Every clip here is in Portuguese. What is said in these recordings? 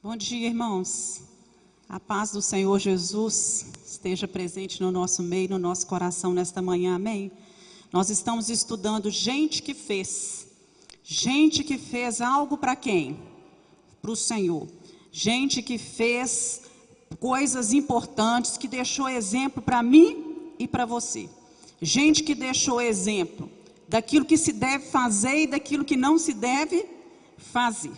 Bom dia, irmãos. A paz do Senhor Jesus esteja presente no nosso meio, no nosso coração nesta manhã, amém? Nós estamos estudando gente que fez algo para quem? Para o Senhor. Gente que fez coisas importantes, que deixou exemplo para mim e para você. Gente que deixou exemplo daquilo que se deve fazer e daquilo que não se deve fazer.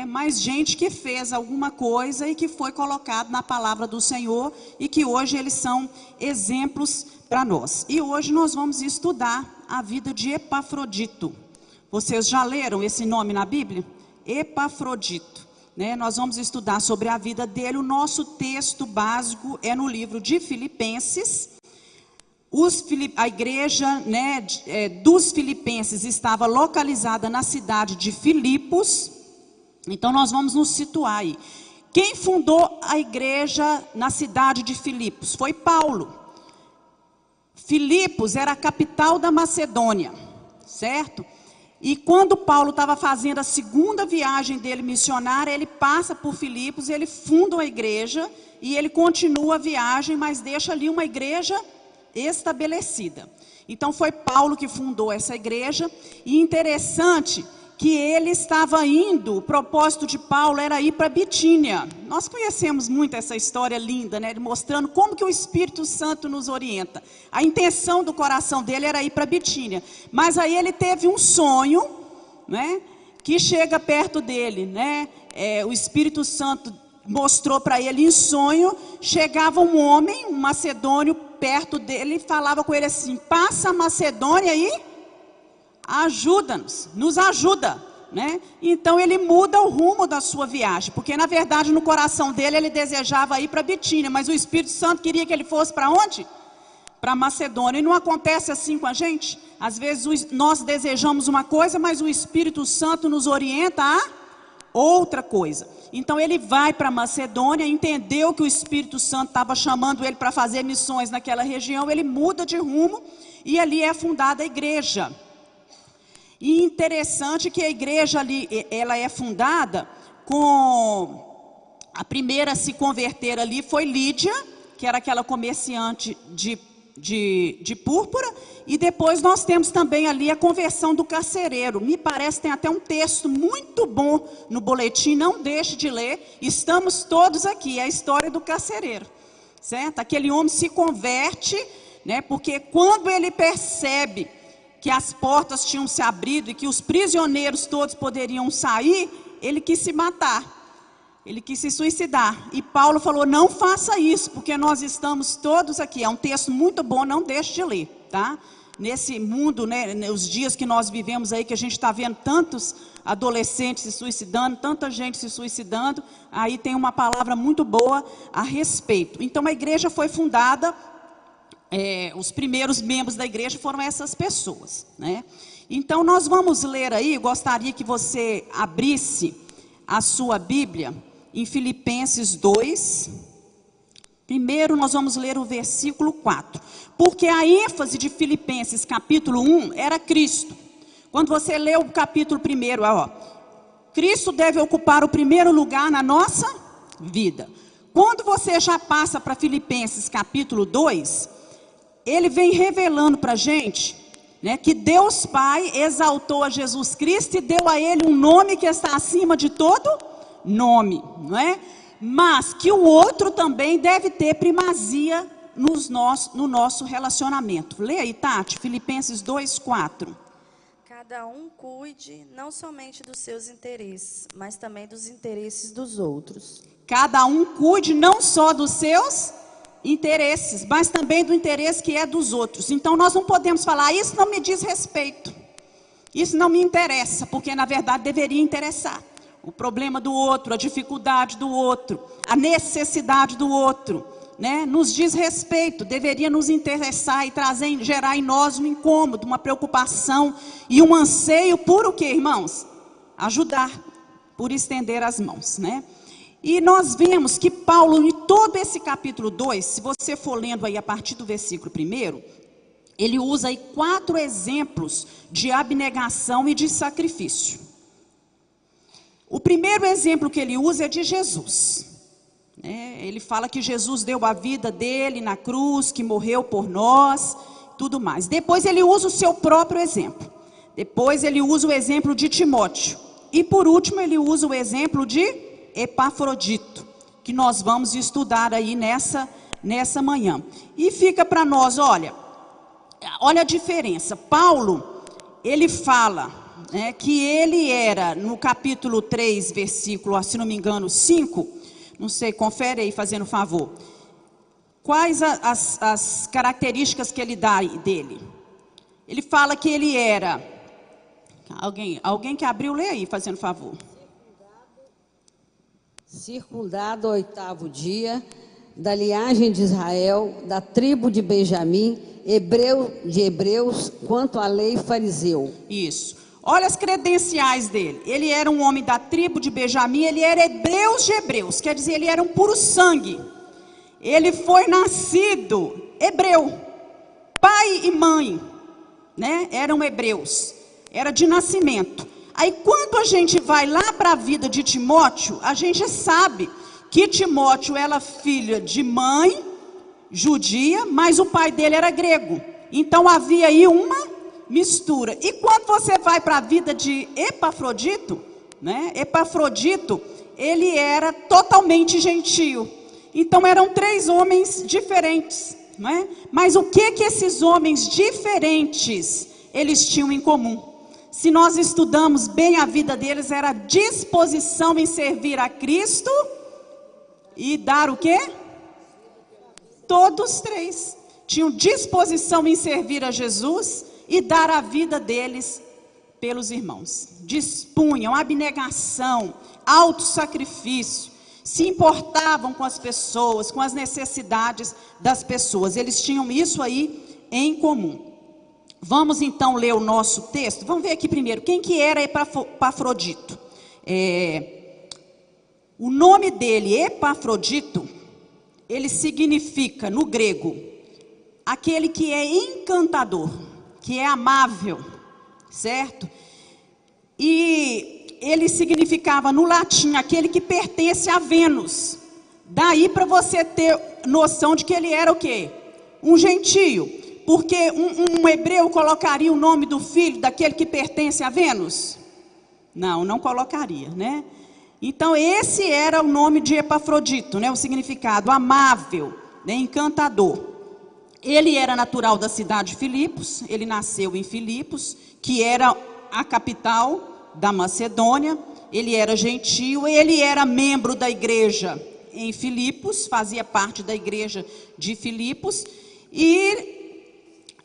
Mas gente que fez alguma coisa e que foi colocado na palavra do Senhor e que hoje eles são exemplos para nós. E hoje nós vamos estudar a vida de Epafrodito. Vocês já leram esse nome na Bíblia? Epafrodito. Nós vamos estudar sobre a vida dele. O nosso texto básico é no livro de Filipenses. A igreja dos Filipenses estava localizada na cidade de Filipos. Então nós vamos nos situar aí. Quem fundou a igreja na cidade de Filipos? Foi Paulo. Filipos era a capital da Macedônia, certo? E quando Paulo estava fazendo a segunda viagem dele missionária, ele passa por Filipos, ele funda uma igreja e ele continua a viagem, mas deixa ali uma igreja estabelecida. Então foi Paulo que fundou essa igreja. E interessante que ele estava indo, o propósito de Paulo era ir para Bitínia. Nós conhecemos muito essa história linda, mostrando como que o Espírito Santo nos orienta. A intenção do coração dele era ir para Bitínia. Mas aí ele teve um sonho, que chega perto dele, o Espírito Santo mostrou para ele em sonho, chegava um homem, um macedônio, perto dele e falava com ele assim: passa a Macedônia e ajuda-nos, nos ajuda, Então ele muda o rumo da sua viagem, porque na verdade no coração dele ele desejava ir para Bitínia, mas o Espírito Santo queria que ele fosse para onde? Para Macedônia. E não acontece assim com a gente? Às vezes nós desejamos uma coisa, mas o Espírito Santo nos orienta a outra coisa. Então ele vai para Macedônia, entendeu que o Espírito Santo estava chamando ele para fazer missões naquela região, ele muda de rumo e ali é fundada a igreja. E interessante que a igreja ali, ela é fundada com... A primeira a se converter ali foi Lídia, que era aquela comerciante de púrpura. E depois nós temos também ali a conversão do carcereiro. Me parece que tem até um texto muito bom no boletim, não deixe de ler. Estamos todos aqui, é a história do carcereiro, certo? Aquele homem se converte, porque quando ele percebe que as portas tinham se abrido e que os prisioneiros todos poderiam sair, ele quis se matar, ele quis se suicidar. E Paulo falou: não faça isso, porque nós estamos todos aqui. É um texto muito bom, não deixe de ler, tá? Nesse mundo, nos dias que nós vivemos aí, que a gente está vendo tantos adolescentes se suicidando, tanta gente se suicidando, aí tem uma palavra muito boa a respeito. Então a igreja foi fundada, os primeiros membros da igreja foram essas pessoas, Então nós vamos ler aí, gostaria que você abrisse a sua Bíblia em Filipenses 2. Primeiro nós vamos ler o versículo 4. Porque a ênfase de Filipenses capítulo 1 era Cristo. Quando você lê o capítulo 1, Cristo deve ocupar o primeiro lugar na nossa vida. Quando você já passa para Filipenses capítulo 2, ele vem revelando para a gente, que Deus Pai exaltou a Jesus Cristo e deu a ele um nome que está acima de todo nome, Mas que o outro também deve ter primazia no nosso relacionamento. Lê aí, Tati, Filipenses 2:4. Cada um cuide não somente dos seus interesses, mas também dos interesses dos outros. Cada um cuide não só dos seus interesses, mas também do interesse que é dos outros. Então nós não podemos falar: isso não me diz respeito, isso não me interessa, porque na verdade deveria interessar. O problema do outro, a dificuldade do outro, a necessidade do outro, nos diz respeito, deveria nos interessar e gerar em nós um incômodo, uma preocupação e um anseio por o quê, irmãos? Ajudar, por estender as mãos, E nós vemos que Paulo, em todo esse capítulo 2, se você for lendo aí a partir do versículo 1, ele usa aí 4 exemplos de abnegação e de sacrifício. O primeiro exemplo que ele usa é de Jesus. Ele fala que Jesus deu a vida dele na cruz, que morreu por nós, tudo mais. Depois ele usa o seu próprio exemplo. Depois ele usa o exemplo de Timóteo. E por último ele usa o exemplo de Epafrodito, que nós vamos estudar aí nessa manhã. E fica para nós, olha a diferença. Paulo, ele fala que ele era, no capítulo 3, versículo, se não me engano, 5, não sei, confere aí, fazendo favor. Quais as características que ele dá dele? Ele fala que ele era... Alguém que abriu, lê aí, fazendo favor. Circundado ao 8º dia, da linhagem de Israel, da tribo de Benjamim, hebreu de hebreus, quanto à lei fariseu. Isso. Olha as credenciais dele. Ele era um homem da tribo de Benjamim, ele era hebreus de hebreus, quer dizer, ele era um puro sangue. Ele foi nascido hebreu, pai e mãe, eram hebreus, era de nascimento. Aí quando a gente vai lá para a vida de Timóteo, a gente sabe que Timóteo era filho de mãe judia, mas o pai dele era grego. Então havia aí uma mistura. E quando você vai para a vida de Epafrodito, Epafrodito, ele era totalmente gentio. Então eram 3 homens diferentes, Mas o que esses homens diferentes eles tinham em comum? Se nós estudamos bem a vida deles, era disposição em servir a Cristo e dar o quê? Todos 3 tinham disposição em servir a Jesus e dar a vida deles pelos irmãos. Dispunham, abnegação, autossacrifício, se importavam com as pessoas, com as necessidades das pessoas. Eles tinham isso aí em comum. Vamos então ler o nosso texto. Vamos ver aqui primeiro, quem que era Epafrodito? O nome dele, Epafrodito, ele significa, no grego, aquele que é encantador, que é amável, certo? E ele significava, no latim, aquele que pertence a Vênus. Daí para você ter noção de que ele era o quê? Um gentio. Porque um hebreu colocaria o nome do filho daquele que pertence a Vênus? Não colocaria, Então esse era o nome de Epafrodito, o significado amável, encantador. Ele era natural da cidade de Filipos, ele nasceu em Filipos, que era a capital da Macedônia. Ele era gentio, ele era membro da igreja em Filipos, fazia parte da igreja de Filipos, e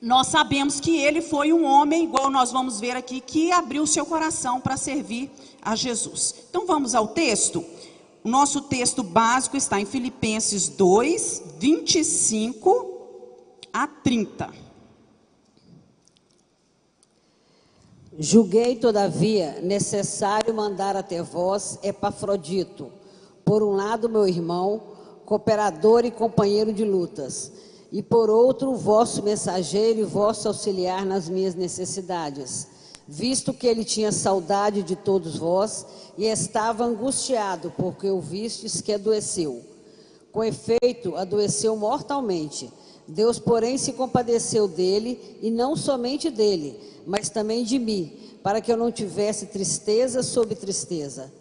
nós sabemos que ele foi um homem, igual nós vamos ver aqui, que abriu seu coração para servir a Jesus. Então vamos ao texto. O nosso texto básico está em Filipenses 2, 25 a 30. Julguei, todavia, necessário mandar até vós Epafrodito, por um lado meu irmão, cooperador e companheiro de lutas, e por outro, vosso mensageiro e vosso auxiliar nas minhas necessidades, visto que ele tinha saudade de todos vós e estava angustiado, porque o vistes que adoeceu. Com efeito, adoeceu mortalmente. Deus, porém, se compadeceu dele, e não somente dele, mas também de mim, para que eu não tivesse tristeza sobre tristeza.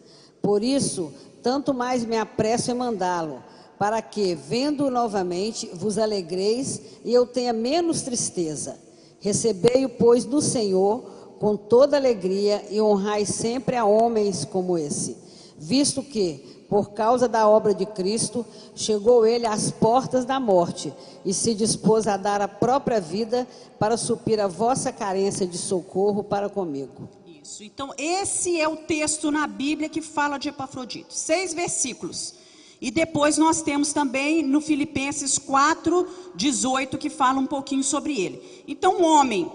Por isso, tanto mais me apresso em mandá-lo, para que, vendo-o novamente, vos alegreis e eu tenha menos tristeza. Recebei-o, pois, no Senhor, com toda alegria, e honrai sempre a homens como esse, visto que, por causa da obra de Cristo, chegou ele às portas da morte, e se dispôs a dar a própria vida, para suprir a vossa carência de socorro para comigo. Isso, então esse é o texto na Bíblia que fala de Epafrodito, 6 versículos. E depois nós temos também no Filipenses 4, 18, que fala um pouquinho sobre ele. Então um homem,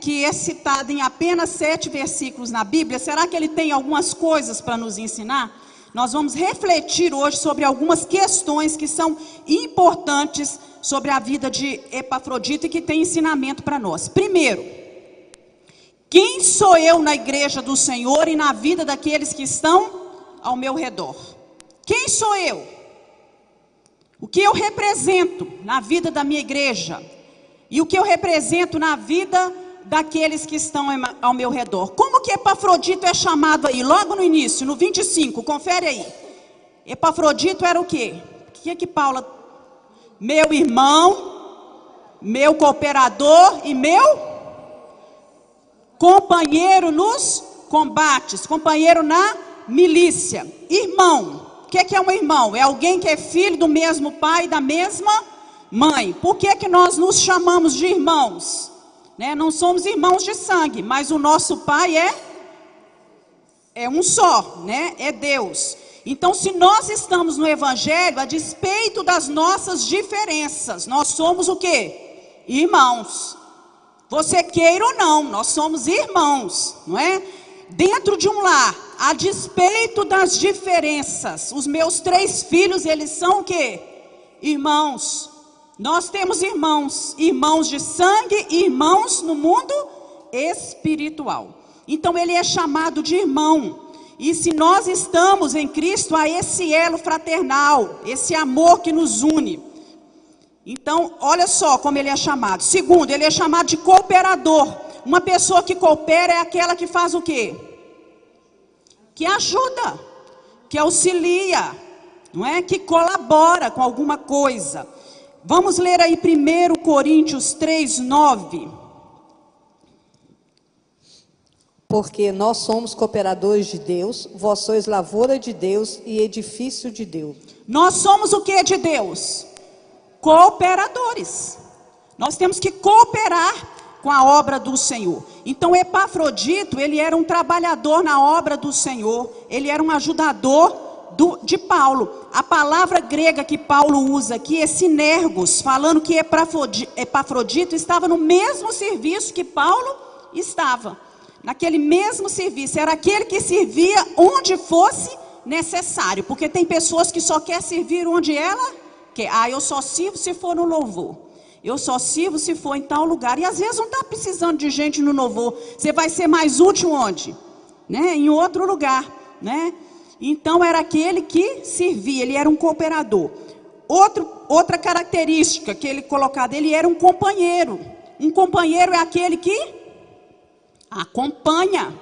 que é citado em apenas 7 versículos na Bíblia, será que ele tem algumas coisas para nos ensinar? Nós vamos refletir hoje sobre algumas questões que são importantes sobre a vida de Epafrodito e que tem ensinamento para nós. Primeiro, quem sou eu na igreja do Senhor e na vida daqueles que estão ao meu redor. Quem sou eu? O que eu represento na vida da minha igreja? E o que eu represento na vida daqueles que estão ao meu redor? Como que Epafrodito é chamado aí? Logo no início, no 25, confere aí. Epafrodito era o quê? O que é que Paulo... Meu irmão, meu cooperador e meu companheiro nos combates, companheiro na milícia. Irmão, o que é um irmão? É alguém que é filho do mesmo pai e da mesma mãe. Por que nós nos chamamos de irmãos? Né? Não somos irmãos de sangue, mas o nosso pai é um só, né? É Deus. Então, se nós estamos no Evangelho, a despeito das nossas diferenças, nós somos o quê? Irmãos. Você queira ou não, nós somos irmãos, não é? Dentro de um lar, a despeito das diferenças, os meus 3 filhos, eles são o quê? Irmãos. Nós temos irmãos, irmãos de sangue, irmãos no mundo espiritual. Então, ele é chamado de irmão. E se nós estamos em Cristo, há esse elo fraternal, esse amor que nos une. Então, olha só como ele é chamado. Segundo, ele é chamado de cooperador. Uma pessoa que coopera é aquela que faz o quê? Que ajuda, que auxilia, não é? Que colabora com alguma coisa. Vamos ler aí 1 Coríntios 3:9. Porque nós somos cooperadores de Deus, vós sois lavoura de Deus e edifício de Deus. Nós somos o que de Deus? Cooperadores. Nós temos que cooperar com a obra do Senhor. Então Epafrodito, ele era um trabalhador na obra do Senhor, ele era um ajudador de Paulo. A palavra grega que Paulo usa aqui é sinergos, falando que Epafrodito estava no mesmo serviço que Paulo estava. Naquele mesmo serviço, era aquele que servia onde fosse necessário, porque tem pessoas que só querem servir onde ela quer. Eu só sirvo se for no louvor, eu só sirvo se for em tal lugar, e às vezes não está precisando de gente no louvor, você vai ser mais útil onde? Né? Em outro lugar, né? Então era aquele que servia, ele era um cooperador. Outra característica que ele colocava, ele era um companheiro. Um companheiro é aquele que acompanha,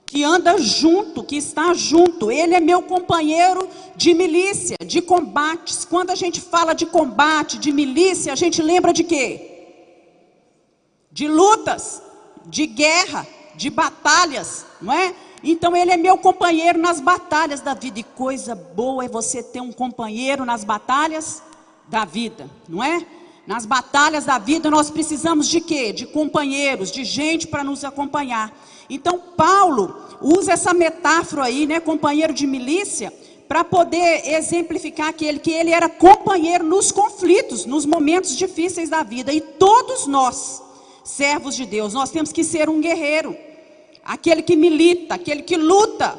que anda junto, que está junto. Ele é meu companheiro de milícia, de combates. Quando a gente fala de combate, de milícia, a gente lembra de quê? De lutas, de guerra, de batalhas, não é? Então ele é meu companheiro nas batalhas da vida. E coisa boa é você ter um companheiro nas batalhas da vida, não é? Nas batalhas da vida nós precisamos de quê? De companheiros, de gente para nos acompanhar. Então Paulo usa essa metáfora aí, né, companheiro de milícia, para poder exemplificar que ele era companheiro nos conflitos, nos momentos difíceis da vida. E todos nós, servos de Deus, nós temos que ser um guerreiro, aquele que milita, aquele que luta.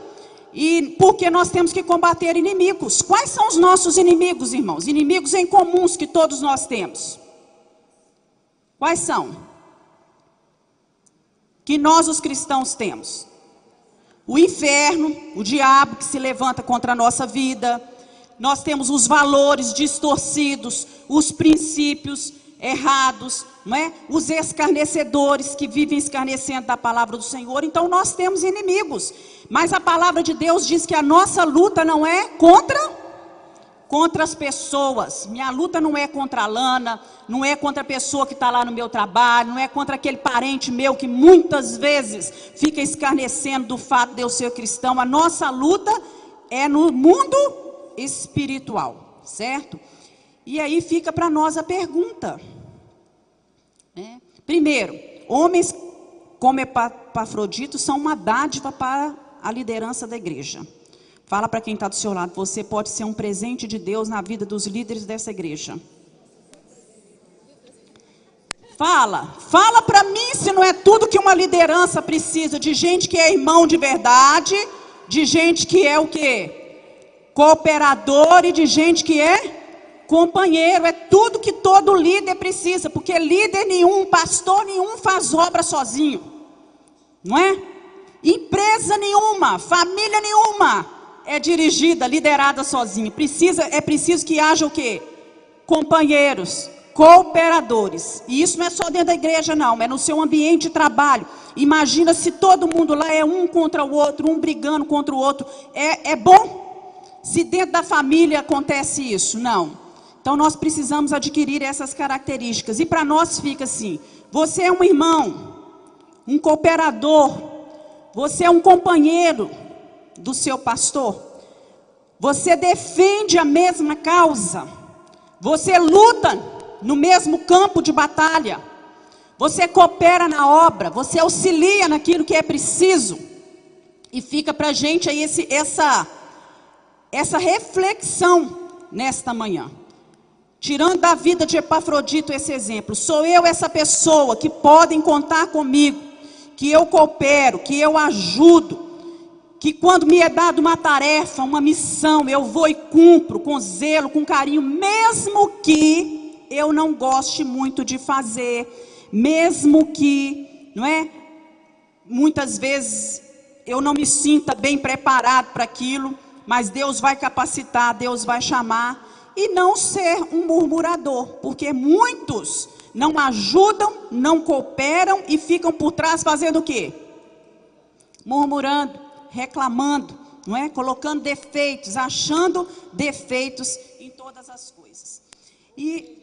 E porque nós temos que combater inimigos. Quais são os nossos inimigos, irmãos? Inimigos em comuns que todos nós temos. Quais são? Que nós os cristãos temos. O inferno, o diabo que se levanta contra a nossa vida. Nós temos os valores distorcidos, os princípios errados, não é? Os escarnecedores que vivem escarnecendo da palavra do Senhor. Então nós temos inimigos. Mas a palavra de Deus diz que a nossa luta não é contra as pessoas. Minha luta não é contra a Lana, não é contra a pessoa que está lá no meu trabalho, não é contra aquele parente meu que muitas vezes fica escarnecendo do fato de eu ser cristão. A nossa luta é no mundo espiritual, certo? E aí fica para nós a pergunta, né? Primeiro, homens como Epafrodito são uma dádiva para a liderança da igreja. Fala para quem está do seu lado, você pode ser um presente de Deus na vida dos líderes dessa igreja. Fala para mim se não é tudo que uma liderança precisa, de gente que é irmão de verdade, de gente que é o quê? Cooperador, e de gente que é companheiro. É tudo que todo líder precisa, porque líder nenhum, pastor nenhum faz obra sozinho, não é? Empresa nenhuma, família nenhuma é dirigida, liderada sozinha. É preciso que haja o quê? Companheiros, cooperadores. E isso não é só dentro da igreja, não. É no seu ambiente de trabalho. Imagina se todo mundo lá é um contra o outro, um brigando contra o outro. É bom? Se dentro da família acontece isso? Não. Então nós precisamos adquirir essas características. E para nós fica assim: você é um irmão, um cooperador, você é um companheiro do seu pastor, você defende a mesma causa, você luta no mesmo campo de batalha, você coopera na obra, você auxilia naquilo que é preciso. E fica para a gente aí essa reflexão nesta manhã. Tirando da vida de Epafrodito esse exemplo, sou eu essa pessoa que podem contar comigo, que eu coopero, que eu ajudo, que quando me é dada uma tarefa, uma missão, eu vou e cumpro com zelo, com carinho, mesmo que eu não goste muito de fazer, mesmo que, não é? Muitas vezes eu não me sinta bem preparado para aquilo, mas Deus vai capacitar, Deus vai chamar. E não ser um murmurador, porque muitos não ajudam, não cooperam e ficam por trás fazendo o quê? Murmurando, reclamando, não é? Colocando defeitos, achando defeitos em todas as coisas. E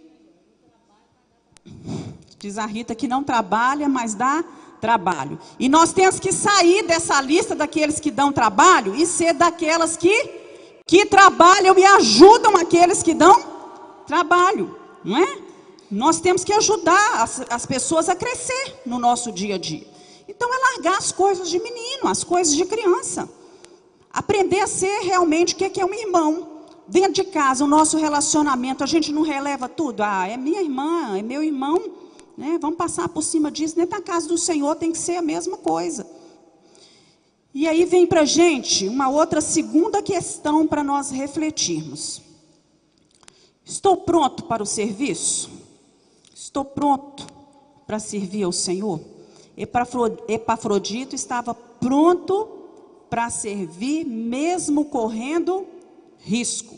diz a Rita que não trabalha, mas dá trabalho. E nós temos que sair dessa lista daqueles que dão trabalho e ser daquelas que trabalham e ajudam aqueles que dão trabalho, não é? Nós temos que ajudar as pessoas a crescer no nosso dia a dia. Então é largar as coisas de menino, as coisas de criança. Aprender a ser realmente o que é um irmão. Dentro de casa, o nosso relacionamento, a gente não releva tudo. Ah, é minha irmã, é meu irmão, né? Vamos passar por cima disso. Dentro da casa do Senhor tem que ser a mesma coisa. E aí vem para a gente uma outra segunda questão para nós refletirmos. Estou pronto para o serviço? Estou pronto para servir ao Senhor? Epafrodito estava pronto para servir, mesmo correndo risco.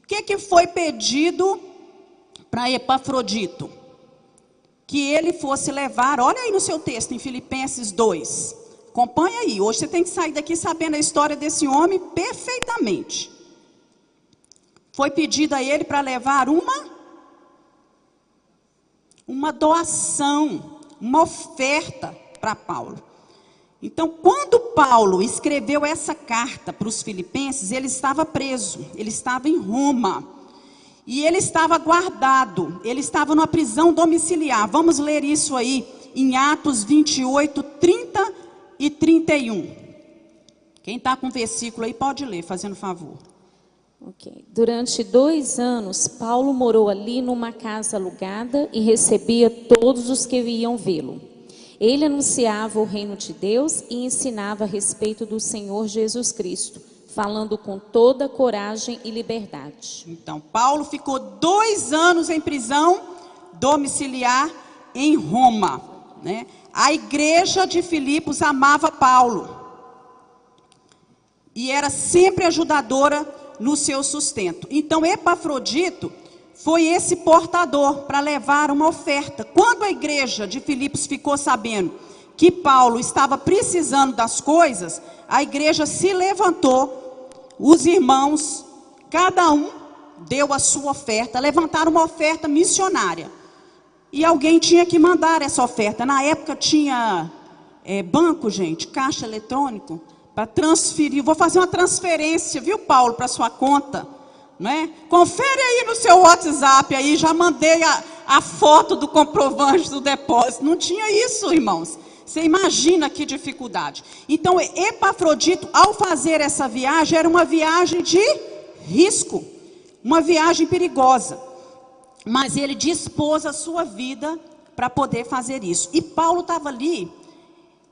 O que foi pedido para Epafrodito? Que ele fosse levar, olha aí no seu texto, em Filipenses 2. Acompanha aí, hoje você tem que sair daqui sabendo a história desse homem perfeitamente. Foi pedido a ele para levar uma doação, uma oferta para Paulo. Então, quando Paulo escreveu essa carta para os filipenses, ele estava preso, ele estava em Roma. E ele estava guardado, ele estava numa prisão domiciliar. Vamos ler isso aí em Atos 28, 30 e 31. Quem está com o versículo aí pode ler, fazendo favor. Ok. Durante 2 anos, Paulo morou ali numa casa alugada e recebia todos os que iam vê-lo. Ele anunciava o reino de Deus e ensinava a respeito do Senhor Jesus Cristo, falando com toda coragem e liberdade. Então, Paulo ficou 2 anos em prisão domiciliar em Roma, né? A igreja de Filipos amava Paulo e era sempre ajudadora no seu sustento. Então Epafrodito foi esse portador para levar uma oferta. Quando a igreja de Filipos ficou sabendo que Paulo estava precisando das coisas, a igreja se levantou, os irmãos, cada um deu a sua oferta, levantaram uma oferta missionária. E alguém tinha que mandar essa oferta. Na época tinha banco, gente, caixa eletrônico, para transferir. Vou fazer uma transferência, viu, Paulo, para sua conta, né? Confere aí no seu WhatsApp, aí já mandei a foto do comprovante do depósito. Não tinha isso, irmãos. Você imagina que dificuldade. Então, Epafrodito, ao fazer essa viagem, era uma viagem de risco, uma viagem perigosa. Mas ele dispôs a sua vida para poder fazer isso. E Paulo estava ali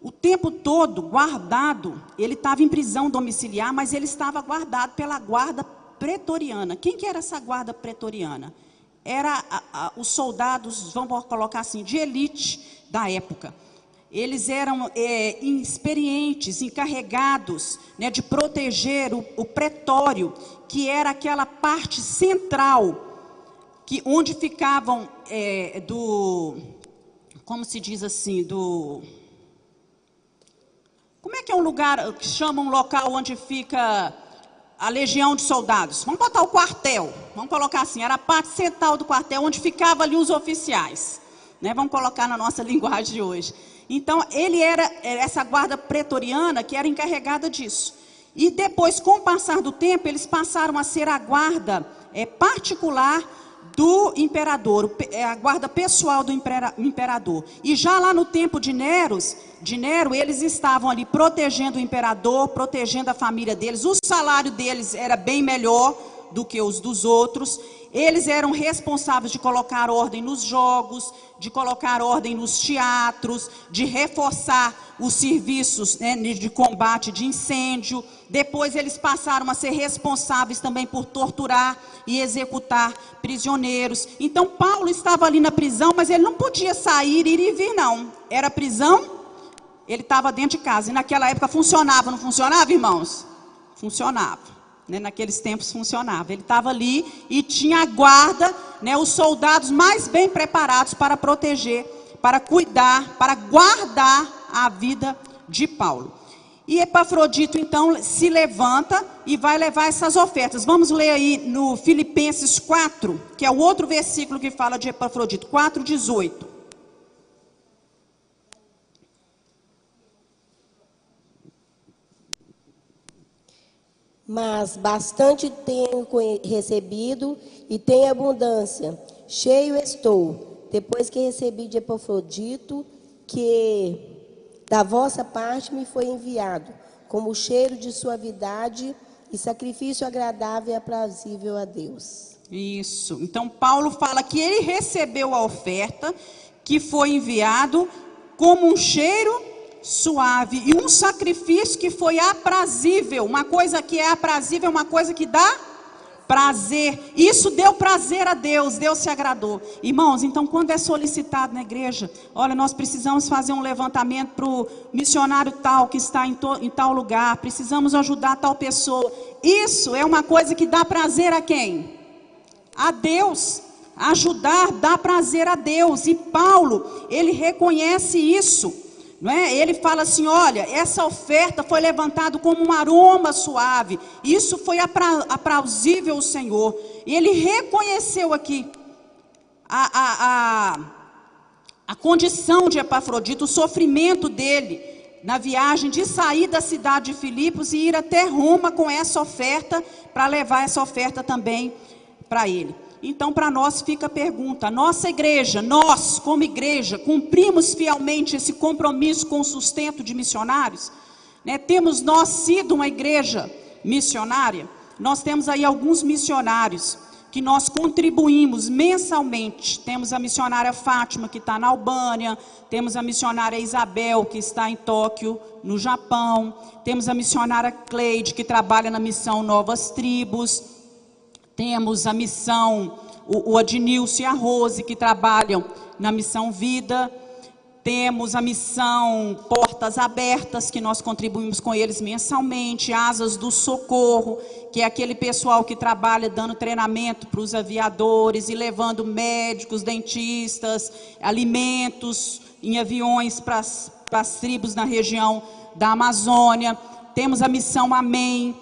o tempo todo guardado. Ele estava em prisão domiciliar, mas ele estava guardado pela guarda pretoriana. Quem que era essa guarda pretoriana? Era os soldados, vamos colocar assim, de elite da época. eles eram experientes, encarregados, né, de proteger o pretório, que era aquela parte central, onde ficavam como se diz assim, como é que é um lugar, que chama um local onde fica a legião de soldados? Vamos botar o quartel, vamos colocar assim, era a parte central do quartel, onde ficavam ali os oficiais, né? Vamos colocar na nossa linguagem de hoje. Então, ele era essa guarda pretoriana que era encarregada disso. E depois, com o passar do tempo, eles passaram a ser a guarda particular do imperador, a guarda pessoal do imperador. E já lá no tempo de Nero, eles estavam ali protegendo o imperador, protegendo a família deles. O salário deles era bem melhor do que os dos outros. Eles eram responsáveis de colocar ordem nos jogos, de colocar ordem nos teatros, de reforçar os serviços, né, de combate de incêndio. Depois eles passaram a ser responsáveis também por torturar e executar prisioneiros. Então Paulo estava ali na prisão, mas ele não podia sair, ir e vir não. Era prisão, ele estava dentro de casa. E naquela época funcionava, não funcionava, irmãos? Funcionava. Né, naqueles tempos funcionava. Ele estava ali e tinha a guarda, né, os soldados mais bem preparados para proteger, para cuidar, para guardar a vida de Paulo. E Epafrodito então se levanta e vai levar essas ofertas. Vamos ler aí no Filipenses 4, que é o outro versículo que fala de Epafrodito, 4:18. Mas bastante tenho recebido e tenho abundância. Cheio estou, depois que recebi de Epafrodito, que da vossa parte me foi enviado, como cheiro de suavidade e sacrifício agradável e aprazível a Deus. Isso. Então Paulo fala que ele recebeu a oferta, que foi enviado como um cheiro suave e um sacrifício que foi aprazível. Uma coisa que é aprazível é uma coisa que dá prazer. Isso deu prazer a Deus, Deus se agradou. Irmãos, então quando é solicitado na igreja, olha, nós precisamos fazer um levantamento para o missionário tal que está em tal lugar, precisamos ajudar tal pessoa. Isso é uma coisa que dá prazer a quem? A Deus. Ajudar dá prazer a Deus. E Paulo, ele reconhece isso. Não é? Ele fala assim, olha, essa oferta foi levantada como um aroma suave, isso foi aprazível ao Senhor. E ele reconheceu aqui a condição de Epafrodito, o sofrimento dele na viagem de sair da cidade de Filipos e ir até Roma com essa oferta, para levar essa oferta também para ele. Então, para nós fica a pergunta, nossa igreja, nós como igreja, cumprimos fielmente esse compromisso com o sustento de missionários? Né? Temos nós sido uma igreja missionária? Nós temos aí alguns missionários que nós contribuímos mensalmente. Temos a missionária Fátima, que está na Albânia, temos a missionária Isabel, que está em Tóquio, no Japão, temos a missionária Cleide, que trabalha na missão Novas Tribos, temos a missão, o Adnilson e a Rose, que trabalham na missão Vida. Temos a missão Portas Abertas, que nós contribuímos com eles mensalmente. Asas do Socorro, que é aquele pessoal que trabalha dando treinamento para os aviadores e levando médicos, dentistas, alimentos em aviões para as tribos na região da Amazônia. Temos a missão Amém.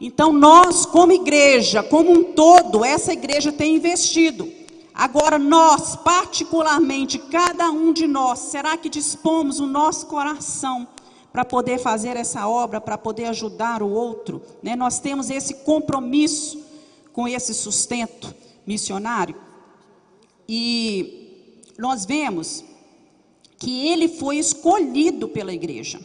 Então nós, como igreja, como um todo, essa igreja tem investido. Agora nós, particularmente, cada um de nós, será que dispomos o nosso coração para poder fazer essa obra, para poder ajudar o outro? Né? Nós temos esse compromisso com esse sustento missionário. E nós vemos que ele foi escolhido pela igreja.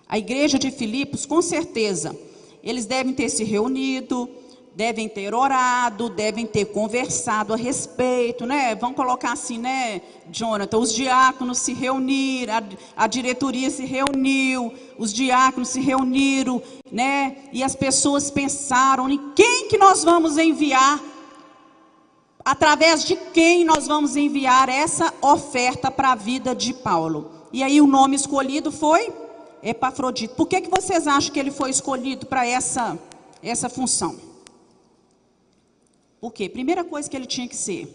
A igreja de Filipos, com certeza, eles devem ter se reunido, devem ter orado, devem ter conversado a respeito, né? Vamos colocar assim, né, Jonathan? Os diáconos se reuniram, a diretoria se reuniu, os diáconos se reuniram, né? E as pessoas pensaram em quem que nós vamos enviar através de quem nós vamos enviar essa oferta para a vida de Paulo. E aí o nome escolhido foi Epafrodito. Por que vocês acham que ele foi escolhido para essa função? Por quê? Primeira coisa que ele tinha que ser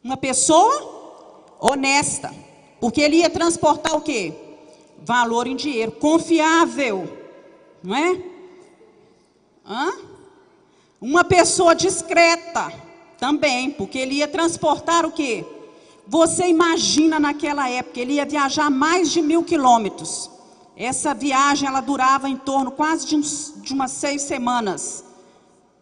uma pessoa honesta, porque ele ia transportar o quê? Valor em dinheiro, confiável, não é? Uma pessoa discreta também, porque ele ia transportar o quê? Você imagina naquela época, ele ia viajar mais de 1000 quilômetros. Essa viagem, ela durava em torno quase de umas 6 semanas,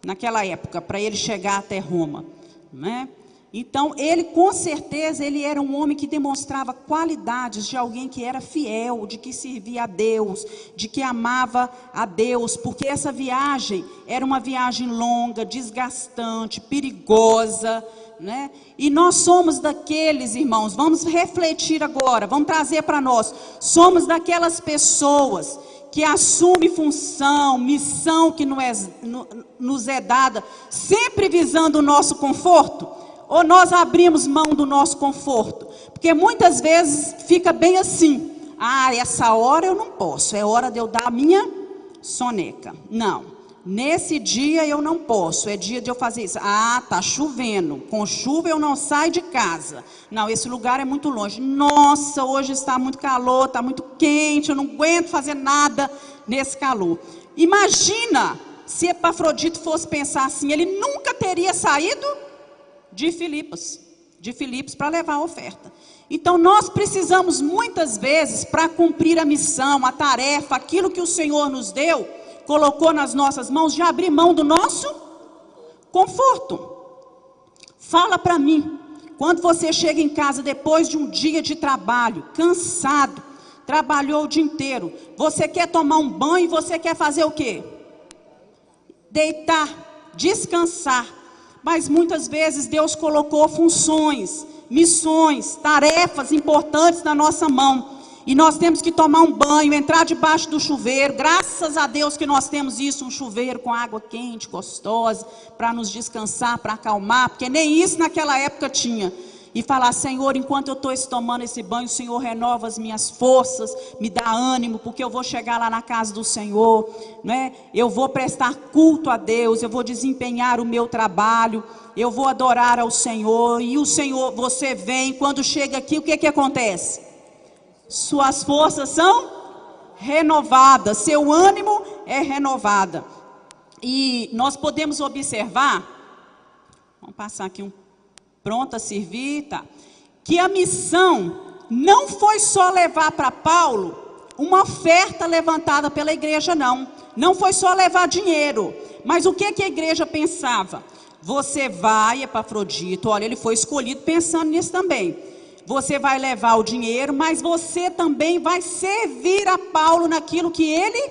naquela época, para ele chegar até Roma, não é? Então, ele, com certeza, ele era um homem que demonstrava qualidades de alguém que era fiel, de que servia a Deus, de que amava a Deus, porque essa viagem era uma viagem longa, desgastante, perigosa, né? E nós somos daqueles, irmãos, vamos refletir agora, vamos trazer para nós, somos daquelas pessoas que assumem função, missão que nos é dada, sempre visando o nosso conforto. Ou nós abrimos mão do nosso conforto? Porque muitas vezes fica bem assim. Essa hora eu não posso. É hora de eu dar a minha soneca. Não. Nesse dia eu não posso. É dia de eu fazer isso. Tá chovendo. Com chuva eu não saio de casa. Não, esse lugar é muito longe. Nossa, hoje está muito calor, está muito quente. Eu não aguento fazer nada nesse calor. Imagina se Epafrodito fosse pensar assim. Ele nunca teria saído de Filipos para levar a oferta. Então nós precisamos muitas vezes, para cumprir a missão, a tarefa, aquilo que o Senhor nos deu, colocou nas nossas mãos, de abrir mão do nosso conforto. Fala para mim, quando você chega em casa depois de um dia de trabalho, cansado, trabalhou o dia inteiro, você quer tomar um banho, você quer fazer o quê? Deitar, descansar. Mas muitas vezes Deus colocou funções, missões, tarefas importantes na nossa mão. E nós temos que tomar um banho, entrar debaixo do chuveiro. Graças a Deus que nós temos isso, um chuveiro com água quente, gostosa, para nos descansar, para acalmar. Porque nem isso naquela época tinha. E falar, Senhor, enquanto eu estou tomando esse banho, o Senhor renova as minhas forças, me dá ânimo, porque eu vou chegar lá na casa do Senhor, né? Eu vou prestar culto a Deus, eu vou desempenhar o meu trabalho, eu vou adorar ao Senhor. E o Senhor, você vem, quando chega aqui, o que acontece? Suas forças são renovadas, seu ânimo é renovado. E nós podemos observar, vamos passar aqui pronto a servir, tá? Que a missão não foi só levar para Paulo uma oferta levantada pela igreja, não foi só levar dinheiro, mas o que a igreja pensava? Você vai, Epafrodito, olha, ele foi escolhido pensando nisso também, você vai levar o dinheiro, mas você também vai servir a Paulo naquilo que ele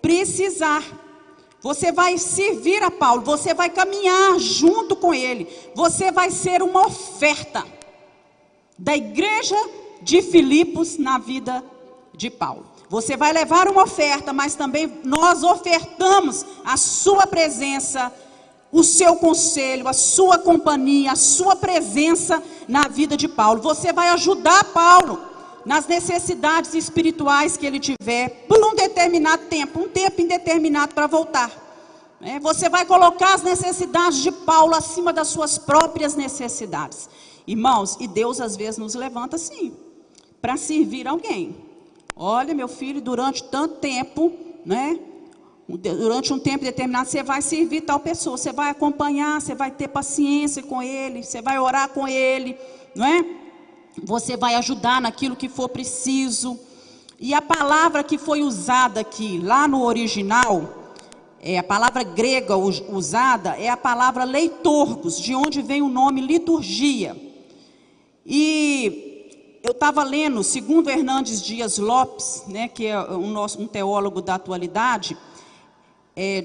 precisar. Você vai servir a Paulo, você vai caminhar junto com ele, você vai ser uma oferta da igreja de Filipos na vida de Paulo. Você vai levar uma oferta, mas também nós ofertamos a sua presença, o seu conselho, a sua companhia, a sua presença na vida de Paulo. Você vai ajudar Paulo nas necessidades espirituais que ele tiver, por um determinado tempo, um tempo indeterminado para voltar. Você vai colocar as necessidades de Paulo acima das suas próprias necessidades. Irmãos, e Deus às vezes nos levanta assim, para servir alguém. Olha, meu filho, durante tanto tempo, né? Durante um tempo determinado, você vai servir tal pessoa, você vai acompanhar, você vai ter paciência com ele, você vai orar com ele, não é? Você vai ajudar naquilo que for preciso. E a palavra que foi usada aqui, lá no original, a palavra grega usada é a palavra leitorgos, de onde vem o nome liturgia. E eu estava lendo, segundo Hernandes Dias Lopes, né, que é um teólogo da atualidade,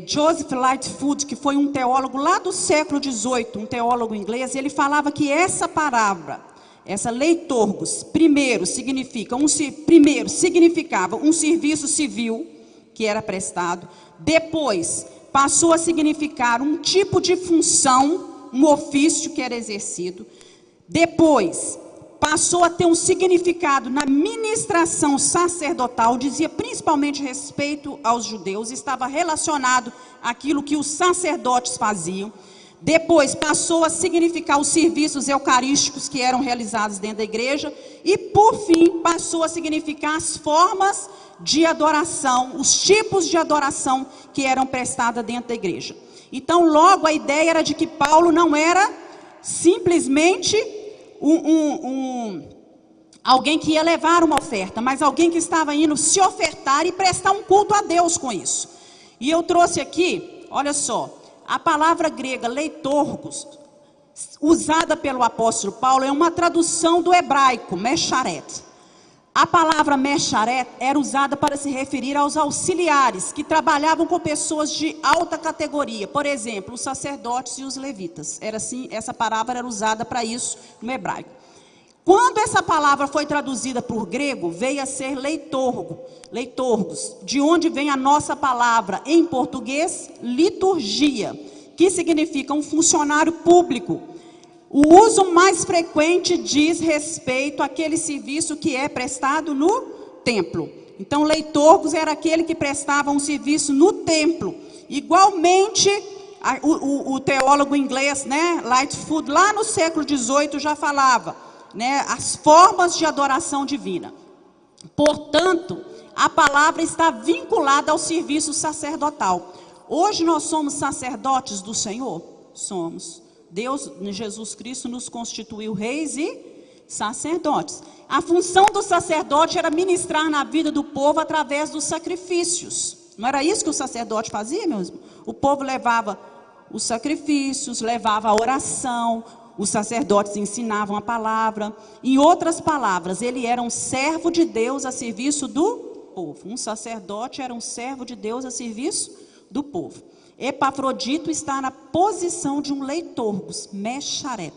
Joseph Lightfoot, que foi um teólogo lá do século XVIII, um teólogo inglês, ele falava que essa palavra, essa leitorgos, primeiro significava um serviço civil que era prestado, depois passou a significar um tipo de função um ofício que era exercido. Depois, passou a ter um significado na ministração sacerdotal, dizia principalmente respeito aos judeus, estava relacionado àquilo que os sacerdotes faziam. Depois passou a significar os serviços eucarísticos que eram realizados dentro da igreja. E, por fim, passou a significar as formas de adoração, os tipos de adoração que eram prestadas dentro da igreja. Então, logo, a ideia era de que Paulo não era simplesmente alguém que ia levar uma oferta, mas alguém que estava indo se ofertar e prestar um culto a Deus com isso. E eu trouxe aqui, olha só, a palavra grega leitorgos, usada pelo apóstolo Paulo, é uma tradução do hebraico, mesharet. A palavra mesharet era usada para se referir aos auxiliares, que trabalhavam com pessoas de alta categoria, por exemplo, os sacerdotes e os levitas. Era assim, essa palavra era usada para isso no hebraico. Quando essa palavra foi traduzida para o grego, veio a ser leitorgos, de onde vem a nossa palavra em português, liturgia, que significa um funcionário público. O uso mais frequente diz respeito àquele serviço que é prestado no templo. Então, leitorgos era aquele que prestava um serviço no templo. Igualmente, o teólogo inglês, Lightfoot, lá no século XVIII já falava, as formas de adoração divina. Portanto, a palavra está vinculada ao serviço sacerdotal. Hoje nós somos sacerdotes do Senhor? Somos. Deus, Jesus Cristo, nos constituiu reis e sacerdotes. A função do sacerdote era ministrar na vida do povo através dos sacrifícios. Não era isso que o sacerdote fazia, meus irmãos? O povo levava os sacrifícios, levava a oração, os sacerdotes ensinavam a palavra. Em outras palavras, ele era um servo de Deus a serviço do povo. Um sacerdote era um servo de Deus a serviço do povo. Epafrodito está na posição de um leitorgos, mesharet,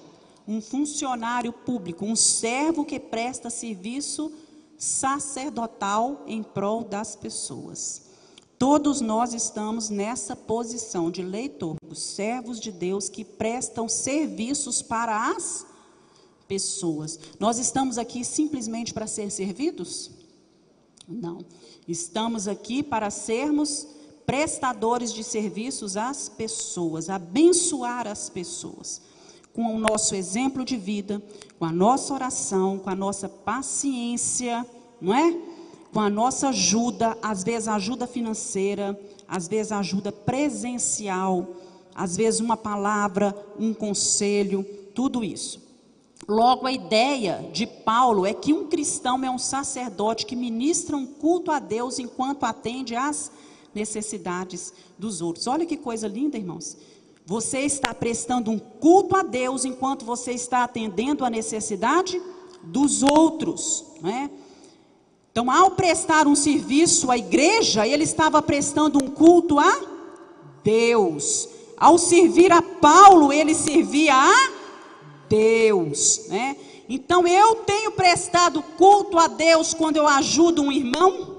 um funcionário público, um servo que presta serviço sacerdotal em prol das pessoas. Todos nós estamos nessa posição de leitorgos, servos de Deus que prestam serviços para as pessoas. Nós estamos aqui simplesmente para ser servidos? Não. Estamos aqui para sermos prestadores de serviços às pessoas, abençoar as pessoas, com o nosso exemplo de vida, com a nossa oração, com a nossa paciência, não é? Com a nossa ajuda, às vezes ajuda financeira, às vezes ajuda presencial, às vezes uma palavra, um conselho, tudo isso. Logo, a ideia de Paulo é que um cristão é um sacerdote que ministra um culto a Deus enquanto atende às necessidades dos outros. Olha que coisa linda, irmãos. Você está prestando um culto a Deus enquanto você está atendendo a necessidade dos outros, não é? Então, ao prestar um serviço à igreja, ele estava prestando um culto a Deus. Ao servir a Paulo, ele servia a Deus, né? Então, eu tenho prestado culto a Deus quando eu ajudo um irmão?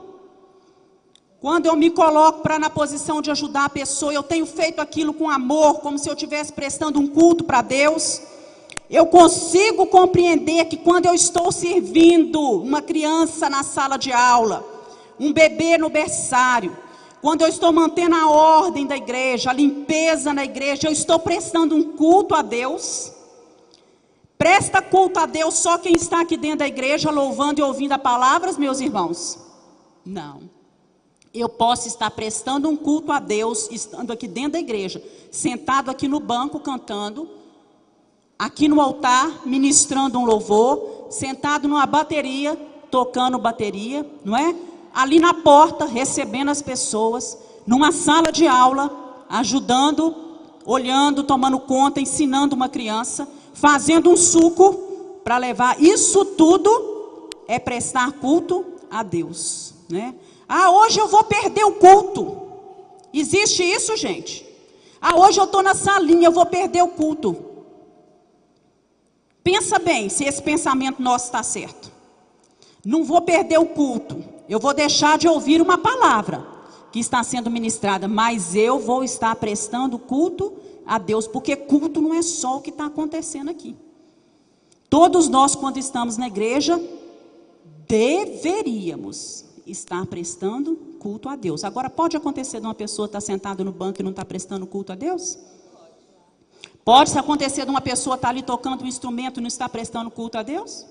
Quando eu me coloco na posição de ajudar a pessoa, eu tenho feito aquilo com amor, como se eu estivesse prestando um culto para Deus. Eu consigo compreender que quando eu estou servindo uma criança na sala de aula, um bebê no berçário, quando eu estou mantendo a ordem da igreja, a limpeza na igreja, eu estou prestando um culto a Deus. Presta culto a Deus só quem está aqui dentro da igreja, louvando e ouvindo a palavra, meus irmãos? Não. Eu posso estar prestando um culto a Deus, estando aqui dentro da igreja, sentado aqui no banco cantando, aqui no altar ministrando um louvor, sentado numa bateria, tocando bateria, não é? Ali na porta, recebendo as pessoas, numa sala de aula, ajudando, olhando, tomando conta, ensinando uma criança, fazendo um suco para levar. Isso tudo é prestar culto a Deus, né? Ah, hoje eu vou perder o culto. Existe isso, gente? Ah, hoje eu estou na salinha, eu vou perder o culto. Pensa bem se esse pensamento nosso está certo. Não vou perder o culto. Eu vou deixar de ouvir uma palavra que está sendo ministrada, mas eu vou estar prestando culto a Deus, porque culto não é só o que está acontecendo aqui. Todos nós, quando estamos na igreja, deveríamos estar prestando culto a Deus. Agora, pode acontecer de uma pessoa estar sentada no banco e não estar prestando culto a Deus? Pode acontecer de uma pessoa estar ali tocando um instrumento e não estar prestando culto a Deus?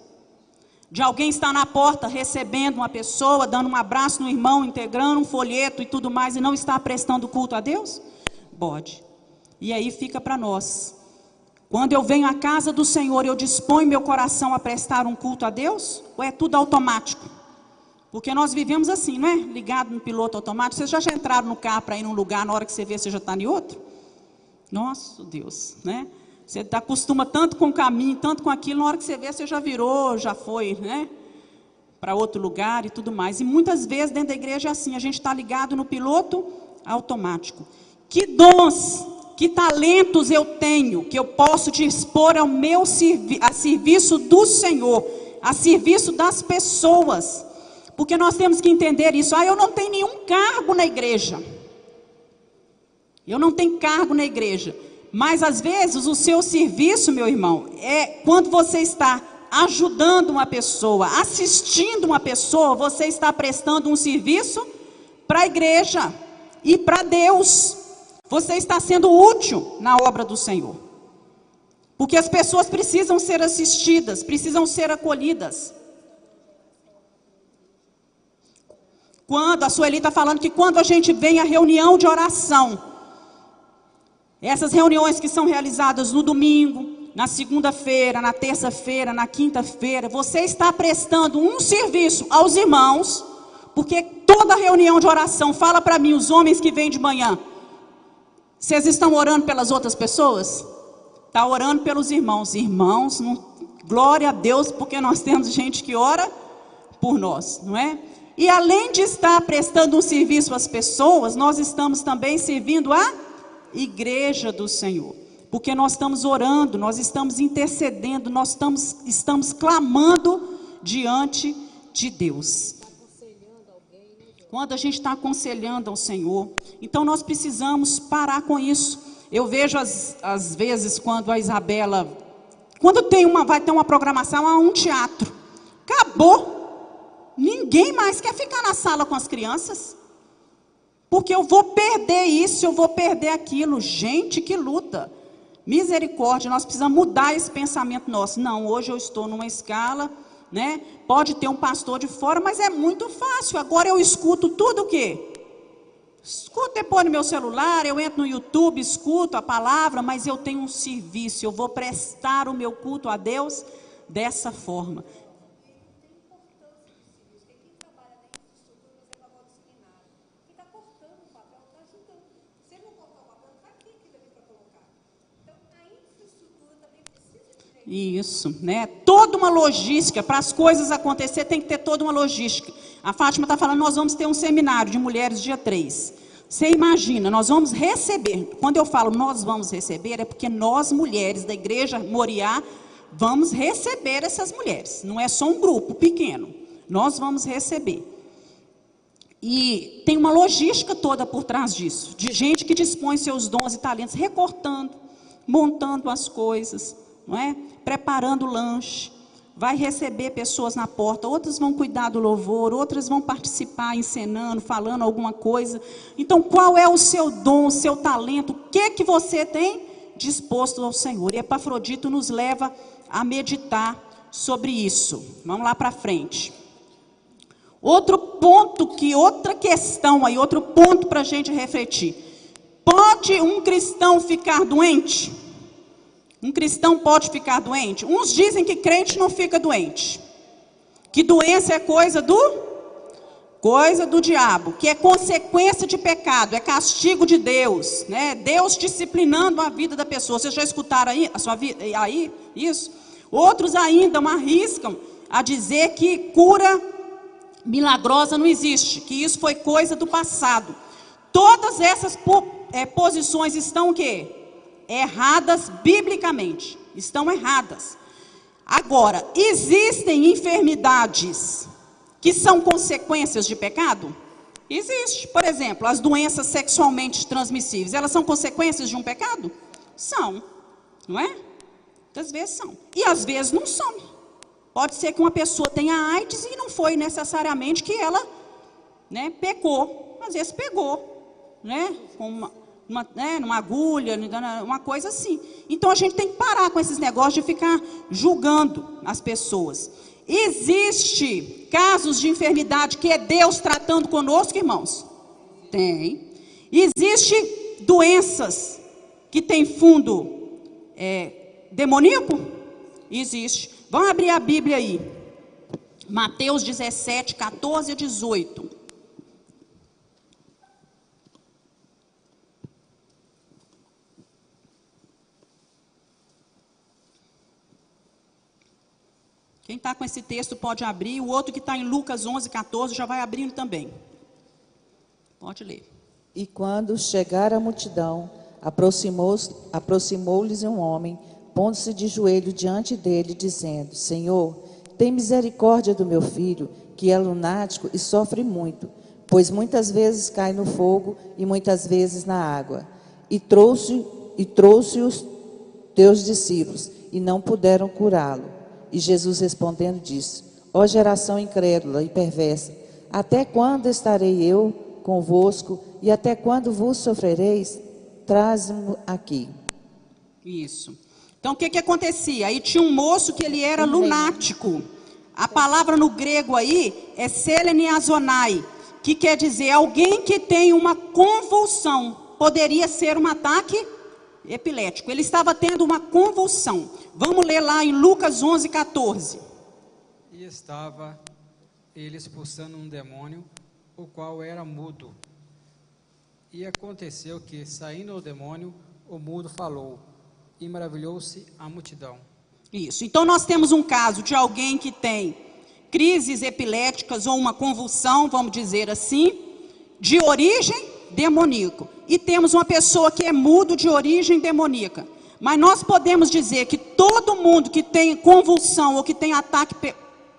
De alguém estar na porta recebendo uma pessoa, dando um abraço no irmão, integrando um folheto e tudo mais, e não estar prestando culto a Deus? Pode. E aí fica para nós. Quando eu venho à casa do Senhor, eu disponho meu coração a prestar um culto a Deus? Ou é tudo automático? Porque nós vivemos assim, não é? Ligado no piloto automático. Vocês já entraram no carro para ir num lugar, na hora que você vê, você já está em outro? Nossa, Deus, né? Você acostuma tanto com o caminho, tanto com aquilo, na hora que você vê, você já virou, já foi, né? Para outro lugar e tudo mais. E muitas vezes dentro da igreja é assim, a gente está ligado no piloto automático. Que dons, que talentos eu tenho, que eu posso dispor ao meu a serviço do Senhor, a serviço das pessoas. Porque nós temos que entender isso. Eu não tenho nenhum cargo na igreja. Eu não tenho cargo na igreja. Mas às vezes o seu serviço, meu irmão, é quando você está ajudando uma pessoa, assistindo uma pessoa, você está prestando um serviço para a igreja e para Deus. Você está sendo útil na obra do Senhor. Porque as pessoas precisam ser assistidas, precisam ser acolhidas. Quando a Sueli está falando que quando a gente vem à reunião de oração, essas reuniões que são realizadas no domingo, na segunda-feira, na terça-feira, na quinta-feira, você está prestando um serviço aos irmãos, porque toda reunião de oração, fala para mim, os homens que vêm de manhã, vocês estão orando pelas outras pessoas? Está orando pelos irmãos. Irmãos, glória a Deus, porque nós temos gente que ora por nós, não é? E além de estar prestando um serviço às pessoas, nós estamos também servindo a igreja do Senhor. Porque nós estamos orando, nós estamos intercedendo, nós estamos clamando diante de Deus. Quando a gente está aconselhando ao Senhor, então nós precisamos parar com isso. Eu vejo às vezes quando a Isabela, quando vai ter uma programação, um teatro, acabou. Ninguém mais quer ficar na sala com as crianças. Porque eu vou perder isso, eu vou perder aquilo. Gente, que luta. Misericórdia, nós precisamos mudar esse pensamento nosso. Não, hoje eu estou numa escala, né? Pode ter um pastor de fora, mas é muito fácil. Agora eu escuto tudo o quê? Escuto depois no meu celular, eu entro no YouTube, escuto a palavra, mas eu tenho um serviço. Eu vou prestar o meu culto a Deus dessa forma. Isso, né? Toda uma logística, para as coisas acontecer tem que ter toda uma logística. A Fátima está falando, nós vamos ter um seminário de mulheres dia 3. Você imagina, nós vamos receber, quando eu falo nós vamos receber, é porque nós mulheres da igreja Moriá, vamos receber essas mulheres. Não é só um grupo pequeno, nós vamos receber. E tem uma logística toda por trás disso, de gente que dispõe seus dons e talentos, recortando, montando as coisas, não é? Preparando o lanche, vai receber pessoas na porta, outras vão cuidar do louvor, outras vão participar encenando, falando alguma coisa. Então, qual é o seu dom, o seu talento? O que você tem disposto ao Senhor? E Epafrodito nos leva a meditar sobre isso. Vamos lá para frente. Outro ponto, outra questão aí, outro ponto para a gente refletir. Pode um cristão ficar doente? Um cristão pode ficar doente? Uns dizem que crente não fica doente. Que doença é coisa do diabo. Que é consequência de pecado, é castigo de Deus, né? Deus disciplinando a vida da pessoa. Vocês já escutaram aí, isso? Outros ainda arriscam a dizer que cura milagrosa não existe, que isso foi coisa do passado. Todas essas posições estão o quê? Erradas biblicamente, estão erradas. Agora, existem enfermidades que são consequências de pecado? Existe. Por exemplo, as doenças sexualmente transmissíveis, elas são consequências de um pecado? São, não é? Muitas vezes são. E às vezes não são. Pode ser que uma pessoa tenha AIDS e não foi necessariamente que ela, né, pecou. Às vezes pegou, né? Com numa agulha, uma coisa assim. Então a gente tem que parar com esses negócios de ficar julgando as pessoas. Existe casos de enfermidade que é Deus tratando conosco, irmãos? Tem. Existe doenças que tem fundo demoníaco? Existe. Vamos abrir a Bíblia aí. Mateus 17, 14 a 18. Quem está com esse texto pode abrir. O outro que está em Lucas 11, 14 já vai abrindo também. Pode ler. E quando chegar a multidão, aproximou-lhes um homem, pondo-se de joelho diante dele, dizendo: Senhor, tem misericórdia do meu filho, que é lunático e sofre muito, pois muitas vezes cai no fogo e muitas vezes na água. E trouxe os teus discípulos, e não puderam curá-lo. E Jesus respondendo disse: Ó geração incrédula e perversa, até quando estarei eu convosco, e até quando vos sofrereis? Traze-mo aqui. Isso. Então o que acontecia? Aí tinha um moço que ele era lunático. A palavra no grego aí é seleniazonai, que quer dizer alguém que tem uma convulsão. Poderia ser um ataque epilético. Ele estava tendo uma convulsão. Vamos ler lá em Lucas 11, 14. E estava ele expulsando um demônio, o qual era mudo. E aconteceu que, saindo o demônio, o mudo falou, e maravilhou-se a multidão. Isso. Então nós temos um caso de alguém que tem crises epiléticas ou uma convulsão, vamos dizer assim, de origem demoníaca. E temos uma pessoa que é mudo de origem demoníaca. Mas nós podemos dizer que todo mundo que tem convulsão ou que tem ataque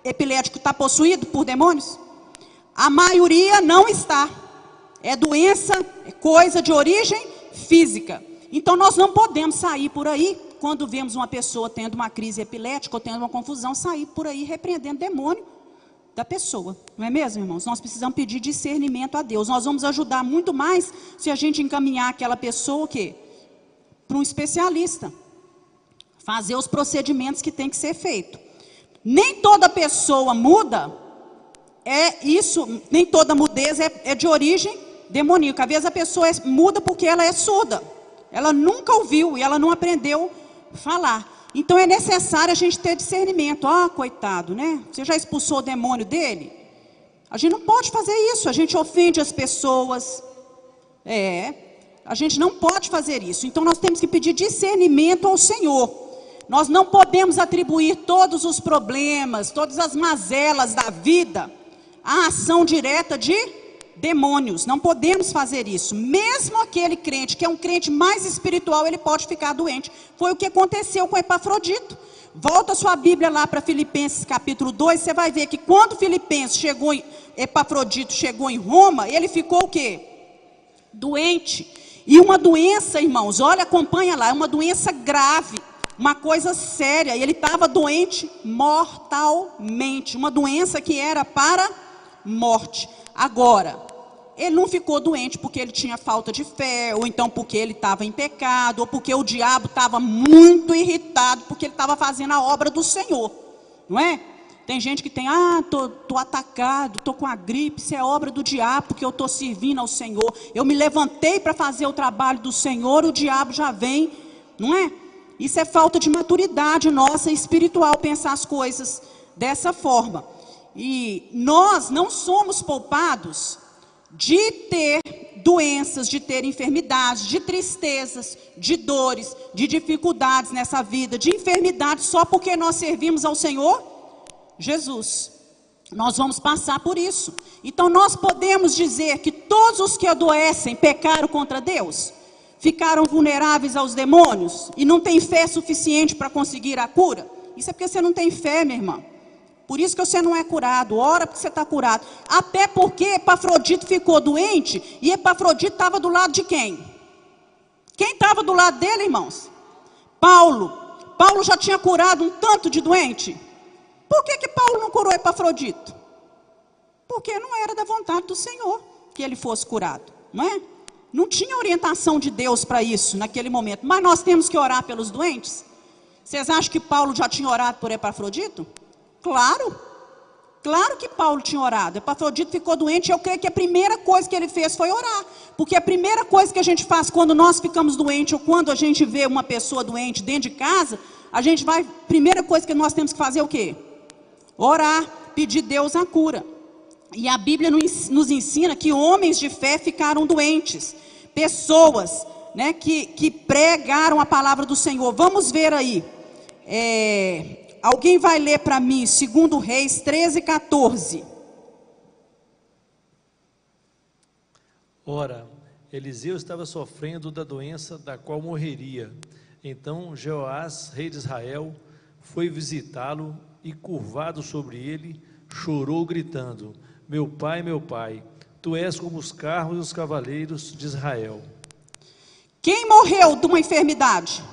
epilético está possuído por demônios? A maioria não está. É doença, é coisa de origem física. Então nós não podemos sair por aí, quando vemos uma pessoa tendo uma crise epilética ou tendo uma confusão, sair por aí repreendendo demônio da pessoa. Não é mesmo, irmãos? Nós precisamos pedir discernimento a Deus. Nós vamos ajudar muito mais se a gente encaminhar aquela pessoa o quê? Para um especialista, fazer os procedimentos que tem que ser feito. Nem toda pessoa muda, nem toda mudez é de origem demoníaca. Às vezes a pessoa muda porque ela é surda, ela nunca ouviu e ela não aprendeu a falar. Então é necessário a gente ter discernimento. Coitado, né? Você já expulsou o demônio dele? A gente não pode fazer isso, a gente ofende as pessoas. A gente não pode fazer isso. Então nós temos que pedir discernimento ao Senhor. Nós não podemos atribuir todos os problemas, todas as mazelas da vida à ação direta de demônios. Não podemos fazer isso. Mesmo aquele crente que é um crente mais espiritual, ele pode ficar doente. Foi o que aconteceu com Epafrodito. Volta a sua Bíblia lá para Filipenses capítulo 2, você vai ver que quando Epafrodito chegou em Roma, ele ficou o quê? Doente. E uma doença, irmãos, olha, acompanha lá, é uma doença grave, uma coisa séria. Ele estava doente mortalmente, uma doença que era para morte. Agora, ele não ficou doente porque ele tinha falta de fé, ou então porque ele estava em pecado, ou porque o diabo estava muito irritado, porque ele estava fazendo a obra do Senhor, não é? Tem gente que tem, tô atacado, tô com a gripe, isso é obra do diabo, porque eu estou servindo ao Senhor. Eu me levantei para fazer o trabalho do Senhor, o diabo já vem, não é? Isso é falta de maturidade nossa espiritual, pensar as coisas dessa forma. E nós não somos poupados de ter doenças, de ter enfermidades, de tristezas, de dores, de dificuldades nessa vida, de enfermidades, só porque nós servimos ao Senhor Jesus. Nós vamos passar por isso. Então nós podemos dizer que todos os que adoecem pecaram contra Deus, ficaram vulneráveis aos demônios e não têm fé suficiente para conseguir a cura? Isso é porque você não tem fé, minha irmã. Por isso que você não é curado. Ora porque você está curado. Até porque Epafrodito ficou doente, e Epafrodito estava do lado de quem? Quem estava do lado dele, irmãos? Paulo. Paulo já tinha curado um tanto de doente. Por que Paulo não curou Epafrodito? Porque não era da vontade do Senhor que ele fosse curado, não é? Não tinha orientação de Deus para isso naquele momento. Mas nós temos que orar pelos doentes? Vocês acham que Paulo já tinha orado por Epafrodito? Claro. Claro que Paulo tinha orado. Epafrodito ficou doente e eu creio que a primeira coisa que ele fez foi orar. Porque a primeira coisa que a gente faz quando nós ficamos doentes ou quando a gente vê uma pessoa doente dentro de casa, a gente vai, primeira coisa que nós temos que fazer é o quê? Orar, pedir Deus a cura. E a Bíblia nos ensina que homens de fé ficaram doentes. Pessoas, né, que pregaram a palavra do Senhor. Vamos ver aí. Alguém vai ler para mim, 2 Reis 13:14. Ora, Eliseu estava sofrendo da doença da qual morreria. Então Jeoás, rei de Israel, foi visitá-lo e, curvado sobre ele, chorou gritando: meu pai, tu és como os carros e os cavaleiros de Israel. Quem morreu de uma enfermidade?